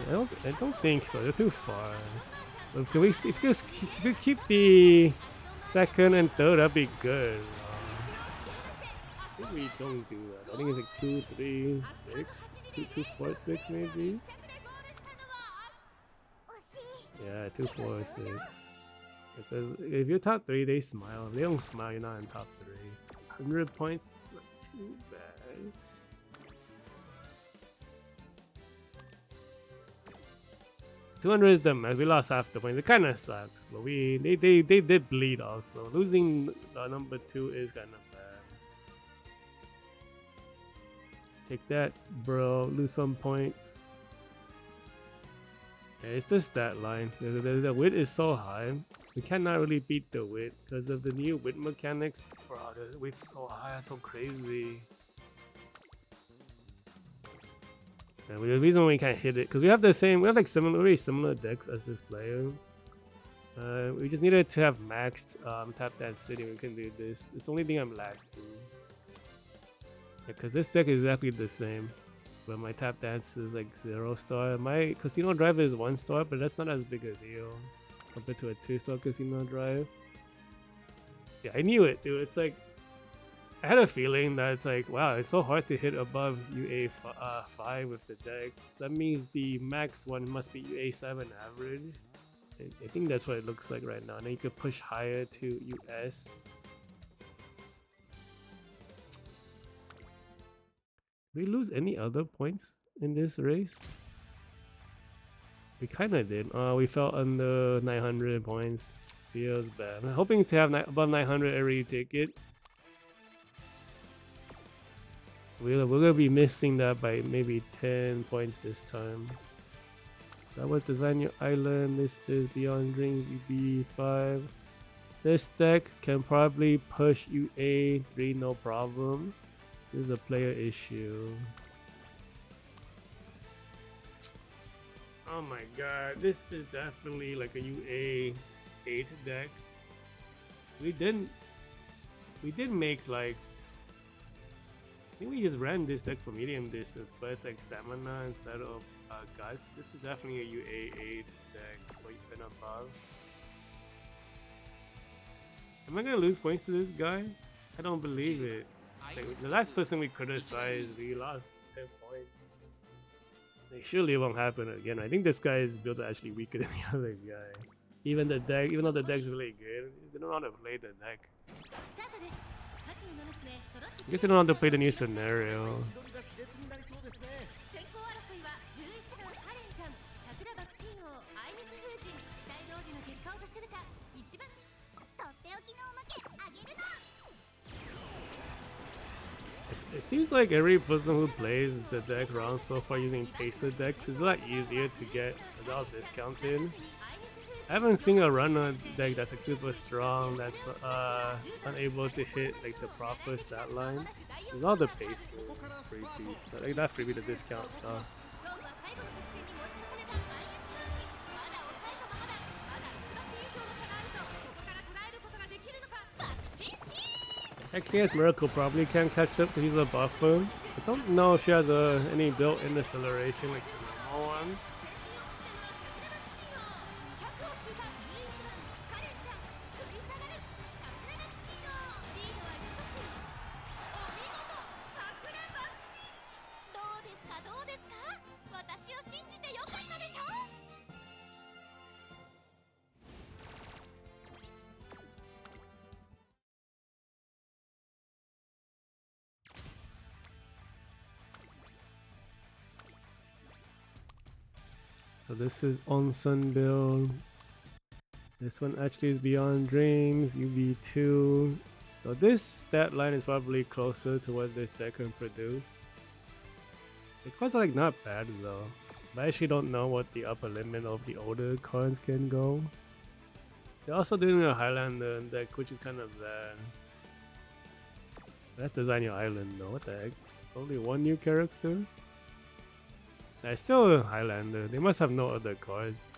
I don't think so. They're too far. But can we, if you keep the second and third, that'd be good. I think we don't do that. I think it's like 2, 3, 6, 2, 2, 4, 6 maybe. Yeah, 2, 4, 6. Because if you're top 3, they smile. If they don't smile, you're not in top 3. 100 points, not too bad. 200 is the max. We lost half the points. It kind of sucks, but they did bleed also. Losing number 2 is kind of bad. Take that, bro. Lose some points. Yeah, it's the stat line. The wit is so high. We cannot really beat the wit because of the new wit mechanics. Bro, the wit's so high. That's so crazy. And the reason we can't hit it because we have the same, we have like very similar decks as this player. We just needed to have maxed tap dance city. We can do this. It's the only thing I'm lacking. Because this deck is exactly the same, but my tap dance is like 0 star. My casino drive is 1 star, but that's not as big a deal compared to a 2-star casino drive. See, I knew it, dude. It's like I had a feeling that it's like, wow, it's so hard to hit above UA 5 with the deck. That means the max one must be UA 7 average. I think that's what it looks like right now. And then you could push higher to US. Did we lose any other points in this race? We kind of did. We fell under 900 points. Feels bad. I'm hoping to have above 900 every ticket. We're gonna be missing that by maybe 10 points this time. That was Design Your Island. This is Beyond Dreams UB5. This deck can probably push UA 3 no problem. This is a player issue. Oh my god, this is definitely like a UA 8 deck. We did make like, I think we just ran this deck for medium distance, but it's like stamina instead of guts. This is definitely a UA 8 deck or even above. Am I gonna lose points to this guy? I don't believe it. Like, the last person we criticized, we lost 10 points. Like, surely it won't happen again. I think this guy is built actually weaker than the other guy. Even though the deck's really good, they don't know how to play the deck. I guess they don't know how to play the new scenario. It seems like every person who plays the deck around so far using Pacer deck is a lot easier to get without discounted. I haven't seen a runner deck that's like super strong that's unable to hit like the proper stat line. There's all the Pacer freebies, like that freebie, the discount stuff. XKS Miracle probably can catch up because he's a buffer. I don't know if she has any built-in acceleration like the normal on. So this is Onsen build. This one actually is Beyond Dreams, UB2. So this stat line is probably closer to what this deck can produce. The cards are like not bad though. But I actually don't know what the upper limit of the older cards can go. They're also doing a Highlander deck, which is kind of bad. That's Design Your Island though, what the heck? Only one new character? It's still a Highlander, they must have no other cards.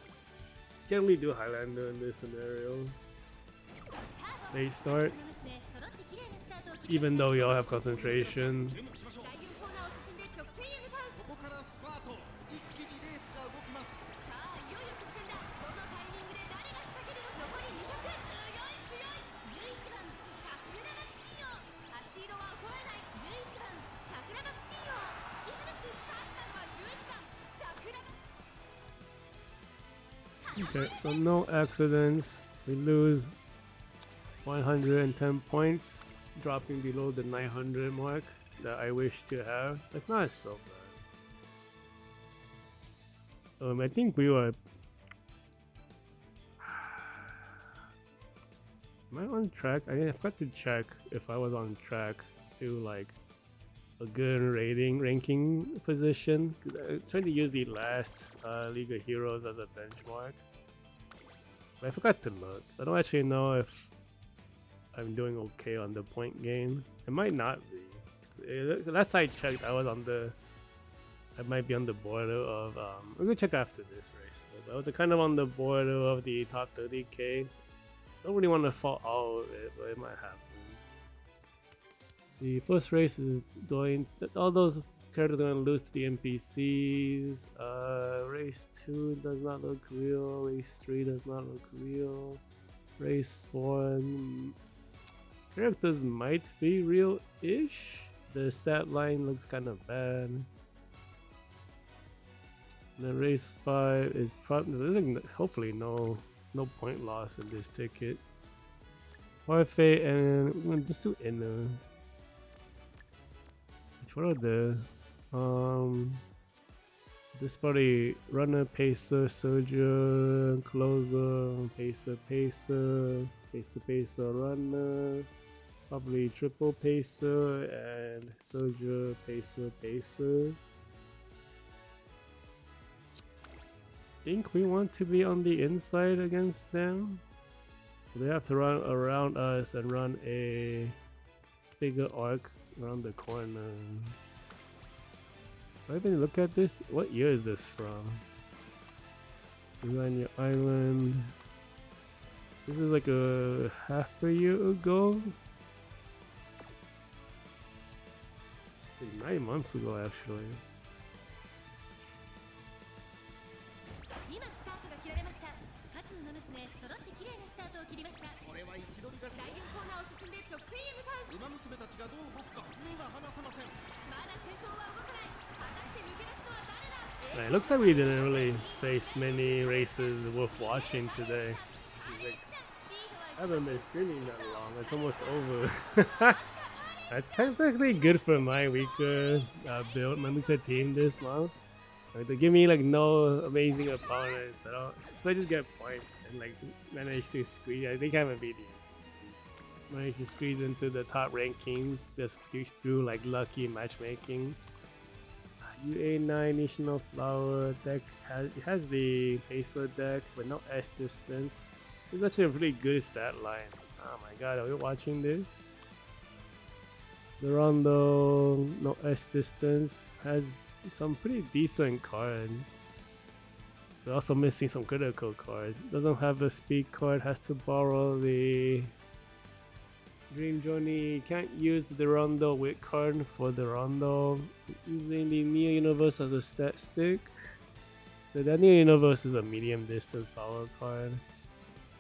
Can't really do Highlander in this scenario. Late start. Even though we all have concentration. Okay, so no accidents. We lose 110 points, dropping below the 900 mark that I wish to have. That's not so bad. I think we were. Am I on track? I forgot to check if I was on track to like a good ranking position. I'm trying to use the last League of Heroes as a benchmark. But I forgot to look. I don't actually know if I'm doing okay on the point gain. It might not be. Last I checked, I might be on the border of. We're gonna check after this race. But I was kind of on the border of the top 30k. Don't really want to fall out of it, but it might happen. See, first race is going. All those characters are going to lose to the NPCs. Race 2 does not look real. Race 3 does not look real. Race 4 characters might be real-ish. The stat line looks kind of bad. And then race 5 is probably hopefully no point loss in this ticket. Warfare and we're gonna just do inner. What are the this probably runner, pacer, soldier, closer, pacer, runner, probably triple pacer and soldier, pacer. Think we want to be on the inside against them. They have to run around us and run a bigger arc around the corner. Do I even look at this? What year is this from? Design Your Island. This is like a half a year ago? Like 9 months ago actually. It looks like we didn't really face many races worth watching today. Like, I haven't been streaming that long, it's almost over. That's technically good for my weaker build, my weaker team this month. Like, they give me like no amazing opponents at all, so I just get points and like manage to squeeze. I think I haven't beat the managed to squeeze into the top rankings just through like lucky matchmaking. UA9 National Flower deck has the Pacer deck but no S distance. It's actually a pretty good stat line. Oh my god, are we watching this? The Rondo, no S distance, has some pretty decent cards. We're also missing some critical cards. Doesn't have a speed card, has to borrow the Dream Journey. Can't use the Rondo with card for the Rondo. Using the Neo Universe as a stat stick. The Daniel Universe is a medium distance power card.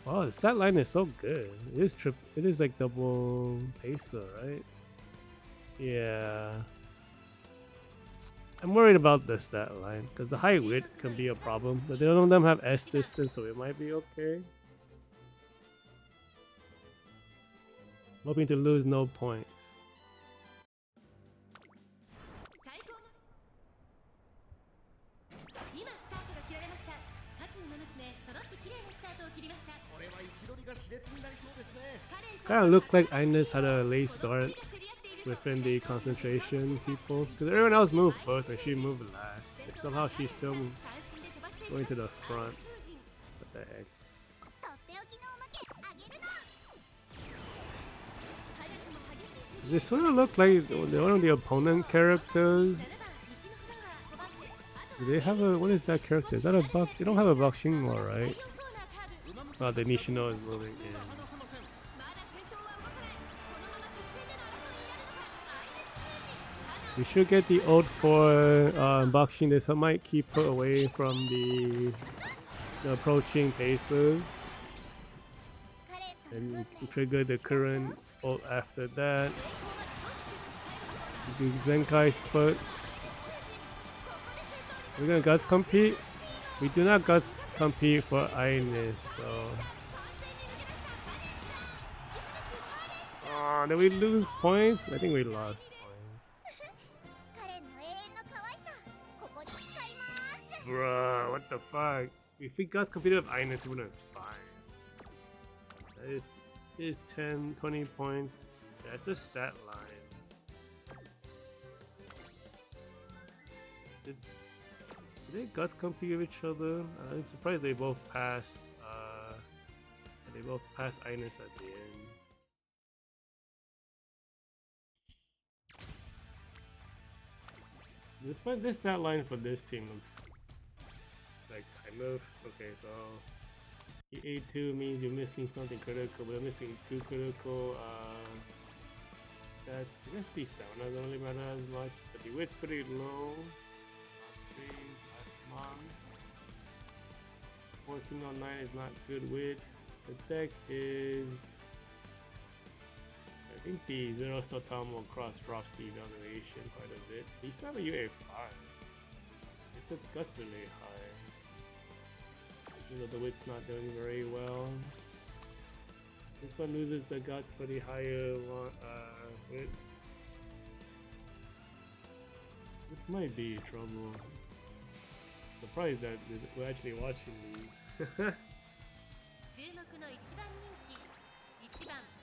Wow, the stat line is so good. It is it is like double pacer, right? Yeah. I'm worried about the stat line because the high wit can be a problem, but none of them have S distance, so it might be okay. Hoping to lose no points. Kind of looked like Ines had a late start within the concentration people because everyone else moved first and she moved last. Like somehow she's still going to the front. What the heck? Does this one look like one of the opponent characters? Do they have a, what is that character? Is that a buck? They don't have a Bakshingwa, right? Oh, the Nishino is moving in. We should get the ult for unboxing this. I might keep her away from the approaching paces. And we trigger the current ult after that. Do Zenkai spot. We're gonna guts compete. We do not guts compete for Ines though. Oh, did we lose points? I think we lost. Bruh, what the fuck? If we got competed with Ines, we would have been fine. That is 10, 20 points. That's the stat line. Did they guts compete with each other? I'm surprised they both passed. They both passed Ines at the end. This stat line for this team looks like kind of okay. So E82 means you're missing something critical, but you're missing 2 critical stats. I guess the stamina don't really matter as much, but the width's pretty low. Last month 1409 is not good width. The deck is, I think the Zero Sotamo cross drops the evaluation quite a bit. He still have a UA5. It's the guts really high. Even though the width's not doing very well. This one loses the guts for the higher one, width. This might be trouble. Surprised that we're actually watching these.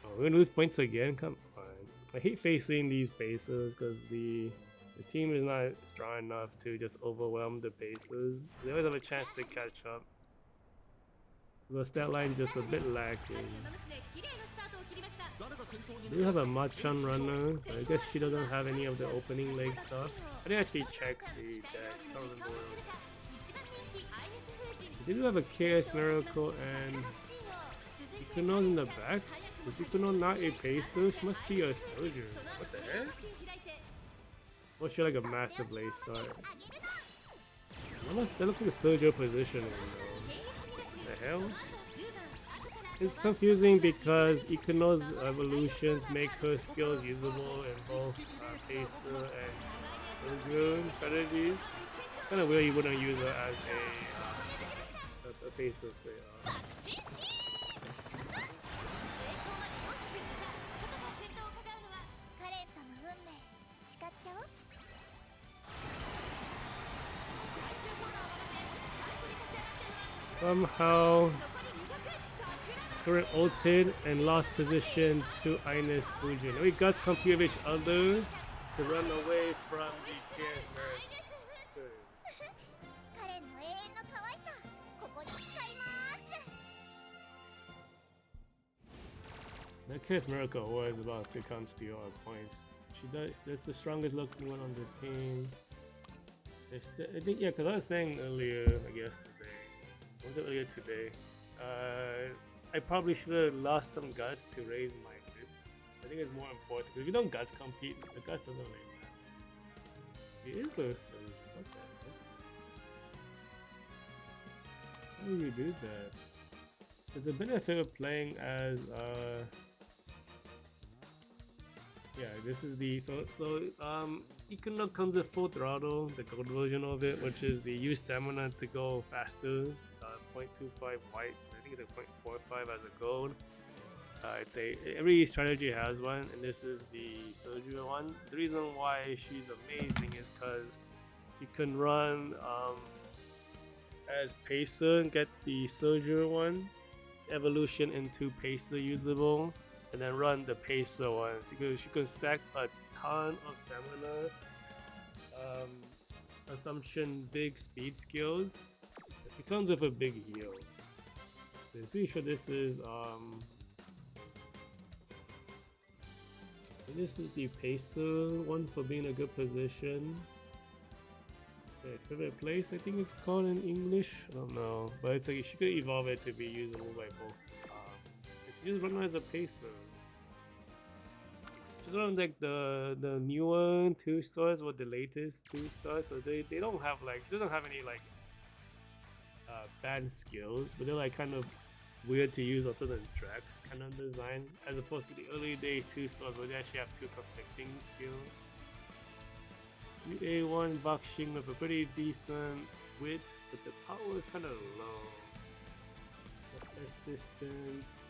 Oh, we're gonna lose points again? Come on. I hate facing these paces because the team is not strong enough to just overwhelm the paces. They always have a chance to catch up. The stat line is just a bit lacking. We do have a Machan runner, but I guess she doesn't have any of the opening leg stuff. I didn't actually check the deck. I don't remember. They do have a KS Miracle and Ikuno in the back. Is Ikuno not a pacer? She must be a soldier. What the heck? Or she like a massive late start? That looks like a soldier positioning though. What the hell? It's confusing because Ikuno's evolutions make her skills usable in both pacer and soldier strategies. Kind of weird you wouldn't use her as a pacer player. Somehow current ulted and lost position to Ines Fujin. We got to compete with each other to run away from the KS Miracle. That KS Miracle was about to come steal our points. That's the strongest looking one on the team. I think, yeah, because I was saying earlier, I guess today. Was it earlier today? I probably should have lost some guts to raise my grip. I think it's more important. If you don't guts compete, the guts doesn't really matter. He is a silly. What the How do you do that? There's a benefit of playing as yeah, this is the Econo comes with full throttle, the gold version of it, which is the use stamina to go faster. 0.25 white, I think it's a 0.45 as a gold. It's every strategy has one, and this is the Soju one. The reason why she's amazing is because you can run as Pacer and get the Soju one evolution into Pacer usable, and then run the Pacer ones because you can stack a ton of stamina, assumption, big speed skills. It comes with a big heal. So I'm pretty sure this is the Pacer one for being in a good position. Okay, favorite place, I think it's called in English. I don't know, but it's like she could evolve it to be usable by both. It's just run as a Pacer. Just around like the newer 2 stars or the latest 2 stars, so they don't have like, she doesn't have any like bad skills, but they're like kind of weird to use on certain tracks kind of design, as opposed to the early days 2 stars where they actually have 2 conflicting skills. UA1 boxing with a pretty decent width, but the power is kind of low. S distance.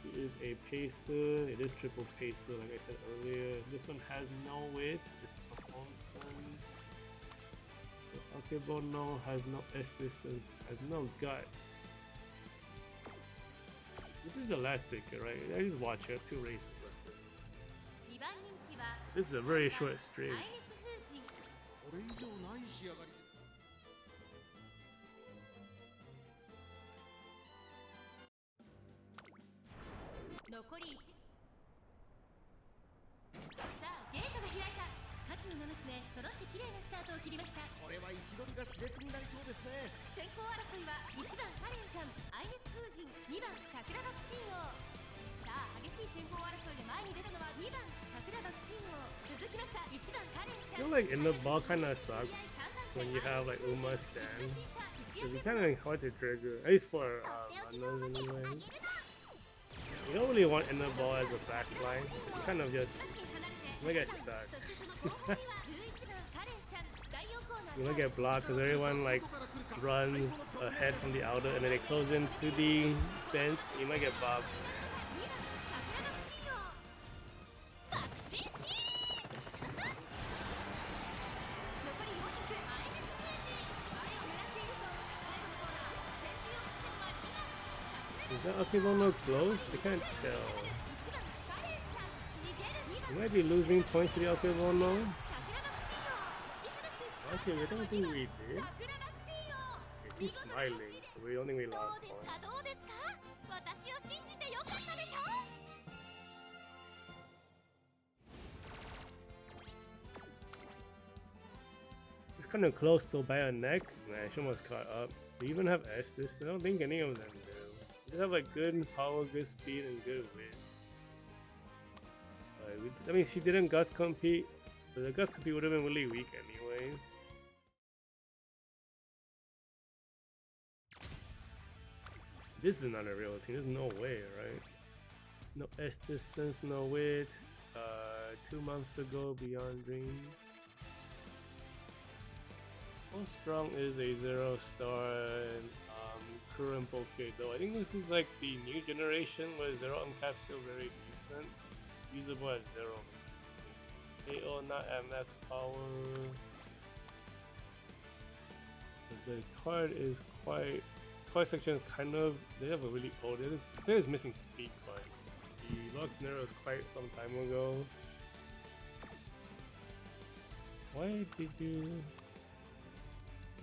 It is a Pacer. It is triple Pacer, like I said earlier. This one has no width. This is from Onsen. The Akebono has no S distance, has no guts. This is the last ticket, right? I just watched it. 2 races left. This is a very short streak. 残り1。さあゲートが開いた。各馬娘揃って綺麗なスタートを切りました。これは位置取りが熾烈になりそうですね。先行争いは1番カレンちゃん、アイネス風神、2番桜爆神王。さあ激しい先行争いで前に出たのは2番桜爆神王。続きました1番カレンちゃん。 I feel like in the ball kind of sucks when you have like Uma stand, because it's kind of hard to trigger, at least for runners anyway. You don't really want in the ball as a backline. You kind of just you might get stuck. You might get blocked because everyone like runs ahead from the outer and then they close into the fence. You might get bobbed. Is that Akebono close? I can't tell. We might be losing points to the Akebono. Actually, I don't think we did. Okay, he's smiling, so we don't think we lost points. It's kind of close to by a neck. Man, she almost caught up. Do you even have Estes? I don't think any of them do. They have like good power, good speed, and good width. That means she didn't guts compete, but the guts compete would have been really weak anyways. This is not a real team. There's no way, right? No S distance, no width. 2 months ago, Beyond Dreams. How strong is a 0-star current Poke though? I think this is like the new generation where 0 uncap's still very decent. Usable at 0 basically. AO not at max power. But the card is quite... Card section is kind of... They have a really old... They're just missing speed card. The Lux Nero is quite some time ago. Why did you...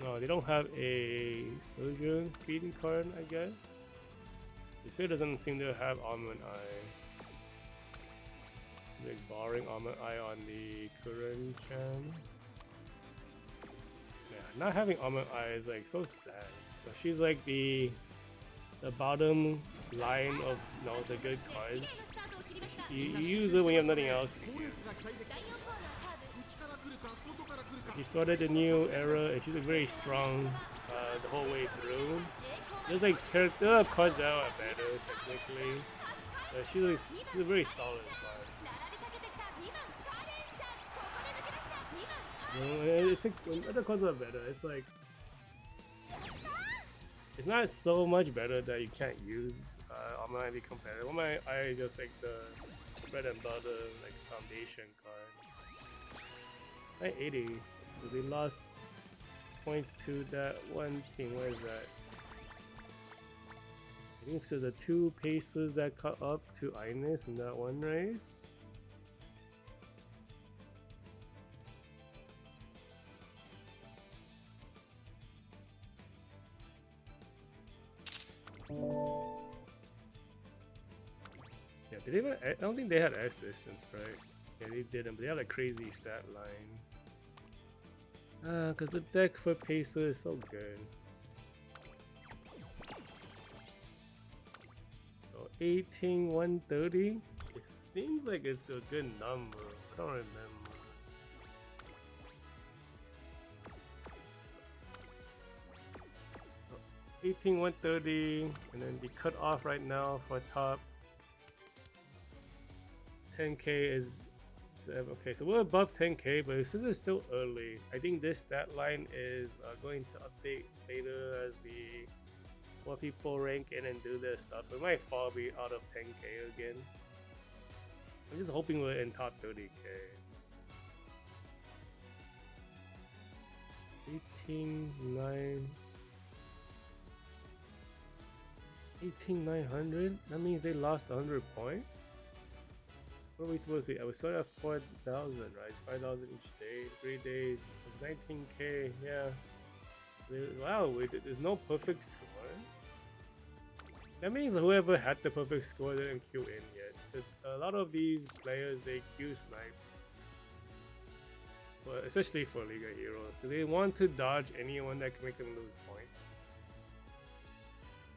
No, they don't have a Sojourn speeding card, I guess. The player doesn't seem to have Almond Eye. Like barring Almond Eye on the current Chan. Yeah, not having Almond Eye is like so sad. But she's like the bottom line of the good cards. You use it when you have nothing else to use. She started a new era and she's like very strong the whole way through. There's like character cards that are better technically. But she's a very solid card. It's like when other cards are better, it's like it's not so much better that you can't use online to be competitive. Online I just like the bread and butter like foundation card. 980. They lost points to that one thing. What is that? I think it's because the 2 paces that caught up to Ines in that one race. Yeah, did they even, I don't think they had S distance, right? Yeah, they didn't, but they had like crazy stat lines. Because the deck for Pacer is so good. So 18, 130. It seems like it's a good number. I don't remember. 18, 130, and then the cutoff right now for top 10k is okay. So we're above 10k, but since it's still early, I think this stat line is going to update later as the more people rank in and do their stuff. So it might fall be out of 10k again. I'm just hoping we're in top 30k. 18,900. 18,900? That means they lost 100 points? What are we supposed to be? I was starting at 4,000, right? It's 5,000 each day, 3 days, so 19k, yeah. Wow, there's no perfect score. That means whoever had the perfect score didn't queue in yet. Because a lot of these players, they queue snipe. Especially for League of Heroes. They want to dodge anyone that can make them lose points.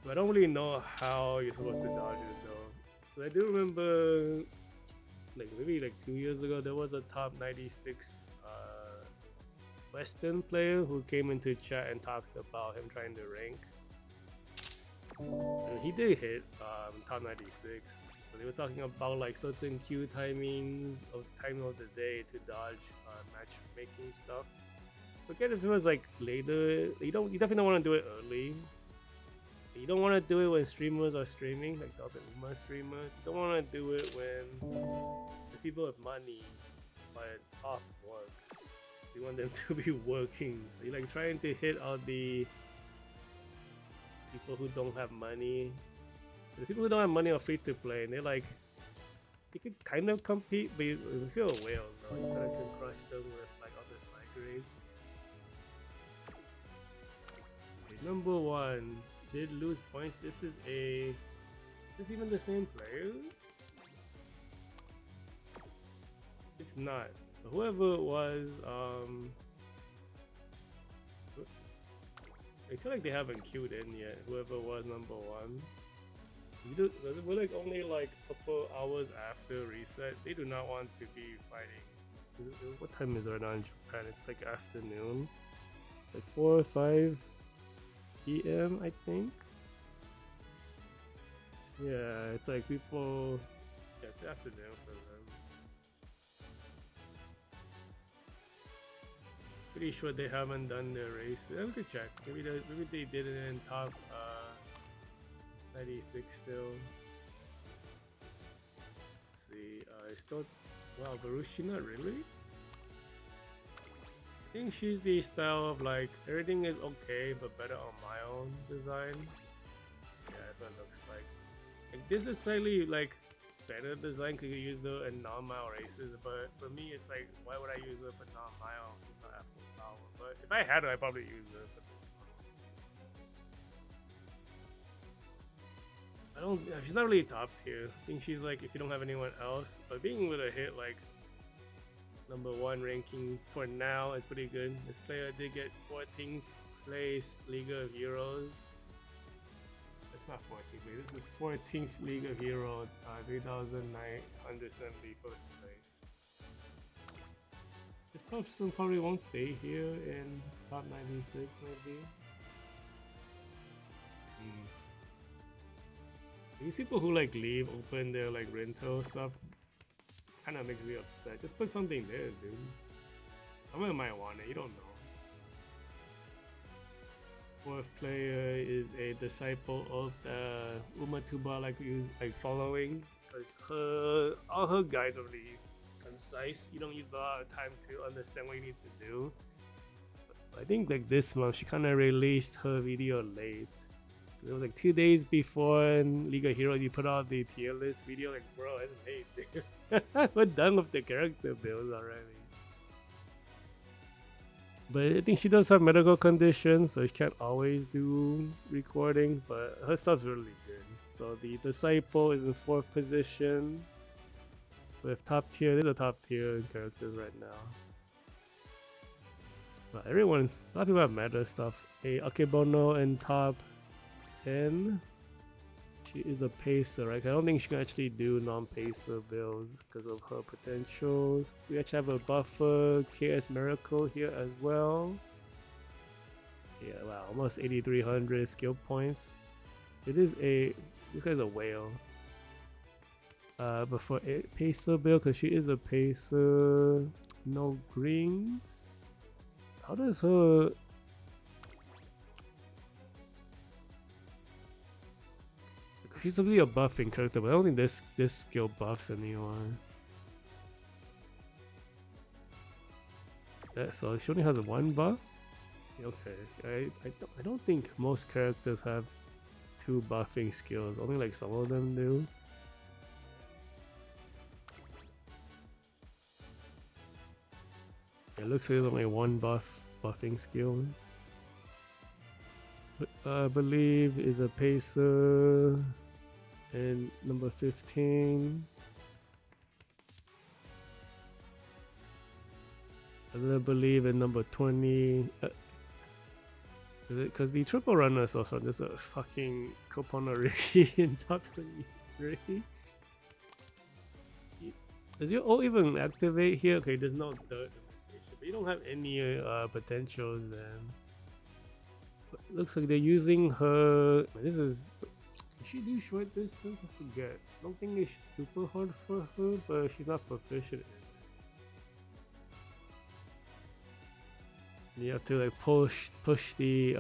But I don't really know how you're supposed to dodge it though. But I do remember like maybe like 2 years ago there was a top 96 Western player who came into chat and talked about him trying to rank. And he did hit top 96. So they were talking about like certain queue timings of time of the day to dodge matchmaking stuff. Forget if it was like later. You definitely don't want to do it early. You don't want to do it when streamers are streaming, like the other Uma streamers. You don't want to do it when the people have money but off work. You want them to be working. So you're like trying to hit all the people who don't have money. The people who don't have money are free to play, and they're like, you could kind of compete, but you feel a whale, though. You kind of can crush them with like other side grades. Okay, number 1 did lose points. This is even the same player? It's not. So whoever it was, I feel like they haven't queued in yet. Whoever was number 1. We're like only like a couple hours after reset. They do not want to be fighting. What time is it right now in Japan? It's like afternoon. It's like 4 or 5 p.m. I think. Yeah, it's like people. Yeah, it's afternoon for them. Pretty sure they haven't done their race. We could check. Maybe they did it in top 96 still. Let's see. Still. Wow, Barushi, not really. I think she's the style of like everything is okay but better on my own design. Yeah, that's what it looks like. Like this is slightly like better design because you use it in non-mile races, but for me it's like why would I use it for non-mile? Not at full power. But if I had it, I'd probably use it for this one. She's not really top tier. I think she's like if you don't have anyone else, but being able to hit like number 1 ranking for now is pretty good. This player did get 14th place League of Heroes. It's not 14th place, this is 14th League of Heroes, 3,971st place. This person probably won't stay here in top 96, maybe. These people who like leave open their like rental stuff kind of makes me upset. Just put something there, dude. Someone might want it, you don't know. Fourth player is a disciple of the Umatuba like following, because all her guides are really concise. You don't use a lot of time to understand what you need to do. But I think like this month she kind of released her video late. It was like 2 days before League of Heroes you put out the tier list video. Like, bro, it's late, dude. We're done with the character builds already. But I think she does have medical conditions, so she can't always do recording, but her stuff's really good. So the Disciple is in 4th position with top tier. There's a top tier characters right now. But a lot of people have meta stuff. A Akebono in top 10. She is a pacer, right? I don't think she can actually do non-pacer builds because of her potentials. We actually have a buffer KS Miracle here as well. Yeah, wow, almost 8,300 skill points. This guy's a whale. But for a pacer build, because she is a pacer, no greens. How does her... She's really a buffing character, but I don't think this skill buffs anyone. So she only has 1 buff? Okay, I don't think most characters have 2 buffing skills, only like some of them do. It looks like there's only 1 buffing skill. I believe is a pacer. And number 15. And I believe in number 20. Because the triple runners also, there's a fucking Koponori in top 23. Does your ult even activate here? Okay, there's no dirt, but you don't have any potentials then. But it looks like they're using her. This is. She do short distance? I forget. I don't think it's super hard for her, but she's not proficient in it. You have to like push the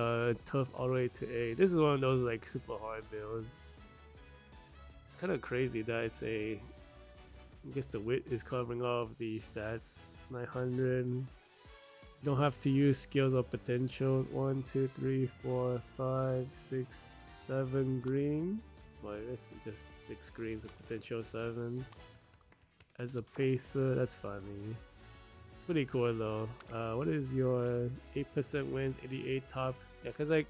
tough all the way to A. This is one of those like super hard builds. It's kind of crazy that it's a... I guess the width is covering all of the stats. 900. You don't have to use skills or potential. 1, 2, 3, 4, 5, 6, 7 greens. Well, this is just 6 greens of potential 7. As a pacer, that's funny. It's pretty cool though. What is your 8% wins, 88 top? Yeah, because like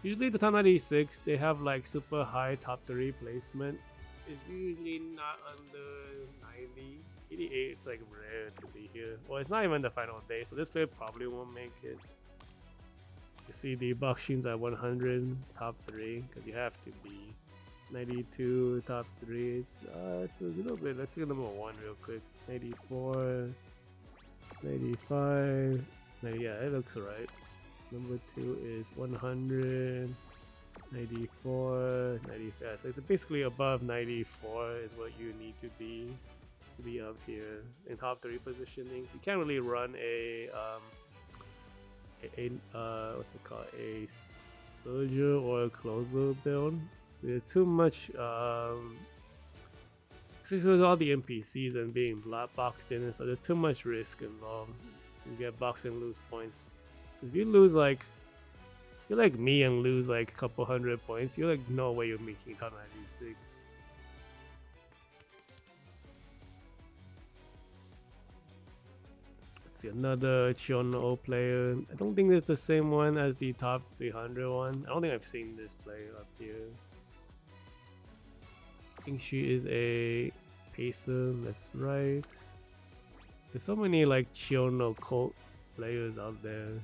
usually the top 96 they have like super high top 3 placement. It's usually not under 90. 88, it's like rare to be here. Well, it's not even the final day, so this player probably won't make it. You see the Bakshins at 100, top 3, because you have to be. 92, top 3. It's a little bit. Let's get number 1 real quick. 94, 95. Yeah, it looks right. Number 2 is 100, 94, 95. So it's basically above 94 is what you need to be up here in top 3 positioning. You can't really run a what's it called, a soldier or a closer build. There's too much especially with all the NPCs and being boxed in and stuff, there's too much risk involved. You get boxed and lose points, because if you lose like, you're like me and lose like a couple 100 points, you're like no way you're making top 96. See, another Chiono player. I don't think it's the same one as the top 300 one. I don't think I've seen this player up here. I think she is a pacer. That's right. There's so many like Chiono cult players out there.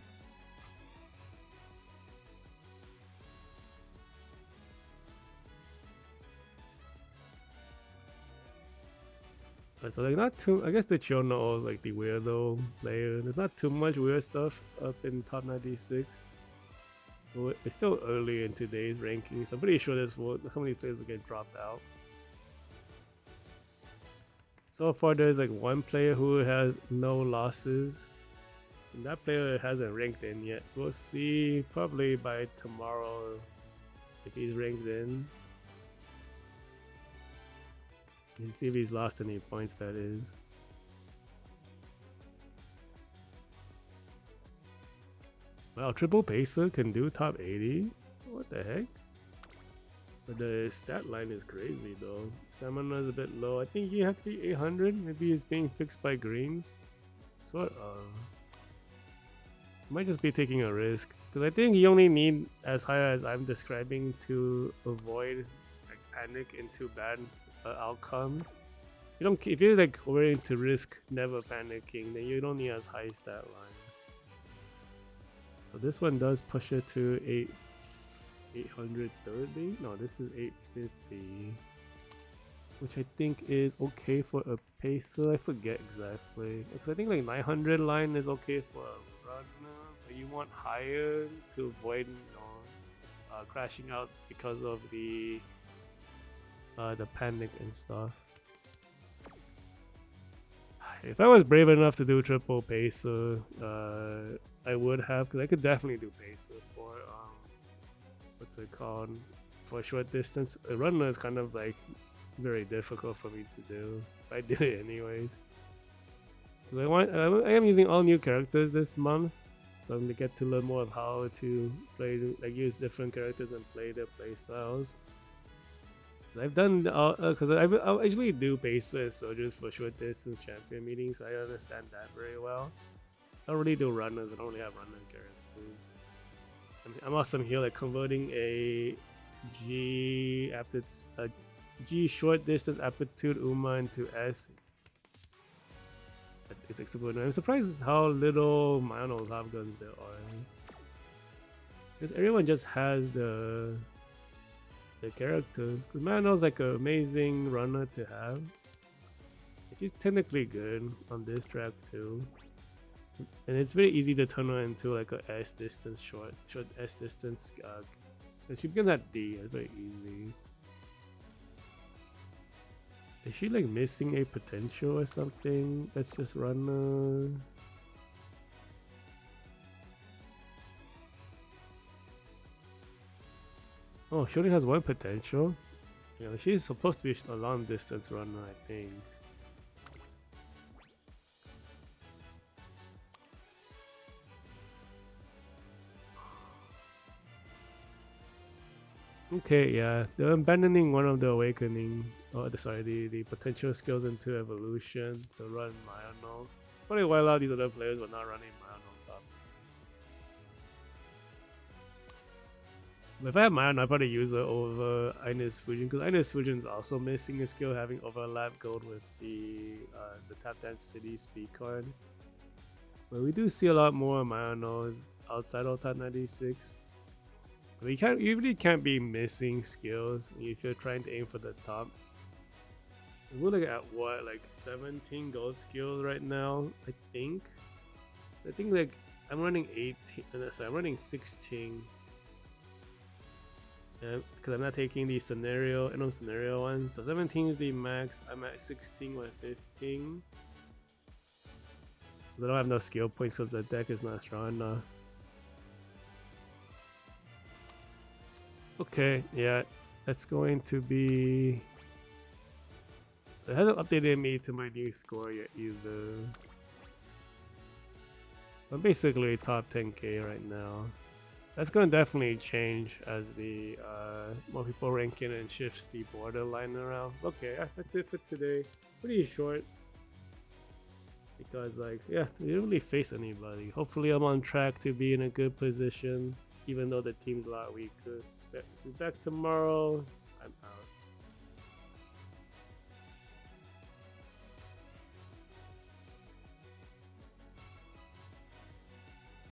So like not too. I guess the Chono is like the weirdo player. There's not too much weird stuff up in top 96. But it's still early in today's rankings. I'm pretty sure some of these players will get dropped out. So far, there's like one player who has no losses. So that player hasn't ranked in yet. So we'll see probably by tomorrow if he's ranked in. Let's see if he's lost any points, that is. Wow, Triple Pacer can do top 80? What the heck? But the stat line is crazy though. Stamina is a bit low. I think you have to be 800. Maybe it's being fixed by greens. Sort of. Might just be taking a risk. Because I think you only need as high as I'm describing to avoid like, panic into bad outcomes. You don't. If you're like willing to risk never panicking, then you don't need as high stat line. So this one does push it to 830. No, this is 850, which I think is okay for a pacer. I forget exactly because I think like 900 line is okay for a runner, but you want higher to avoid crashing out because of the panic and stuff. If I was brave enough to do triple pacer, I would have, because I could definitely do pacer for what's it called, for a short distance. A runner is kind of like very difficult for me to do. I did it anyways. I am using all new characters this month, so I'm gonna get to learn more of how to play, like use different characters and play their play styles. I've done because I usually do pacer and soldiers for short distance champion meetings, so I understand that very well. I don't really do runners. I don't really have runner characters. I'm awesome here, like converting a G short distance aptitude Uma into S. It's exploding. I'm surprised how little Mano love guns there are. Because everyone just has the characters. Because Mano's like an amazing runner to have. She's technically good on this track too. And it's very easy to turn her into like a S distance short S distance. She begins at D. It's very easy. Is she like missing a potential or something? Let's just run. Oh, she only has one potential. Yeah, she's supposed to be a long distance runner, I think. Okay, yeah, they're abandoning one of the awakening. Oh, the potential skills into evolution to run Mayano. Probably while out these other players were not running Mayano top. If I had Mayano, I'd probably use it over Ines Fujin, because Ines Fujin is also missing a skill, having overlap gold with the tap dance city speed card. But we do see a lot more Mayanos outside of top 96. You really can't be missing skills if you're trying to aim for the top. We're looking at what, like 17 gold skills right now, I think. I think like I'm running 18, sorry, I'm running 16. Because I'm not taking the scenario ones. So 17 is the max. I'm at 16 with 15. I don't have no skill points because the deck is not strong enough. Okay, yeah, that's going to be. It hasn't updated me to my new score yet either. I'm basically top 10k right now. That's going to definitely change as the more people rank in and shifts the borderline around. Okay, that's it for today. Pretty short. Because like, yeah, we didn't really face anybody. Hopefully I'm on track to be in a good position, even though the team's a lot weaker. Be back tomorrow. I'm out.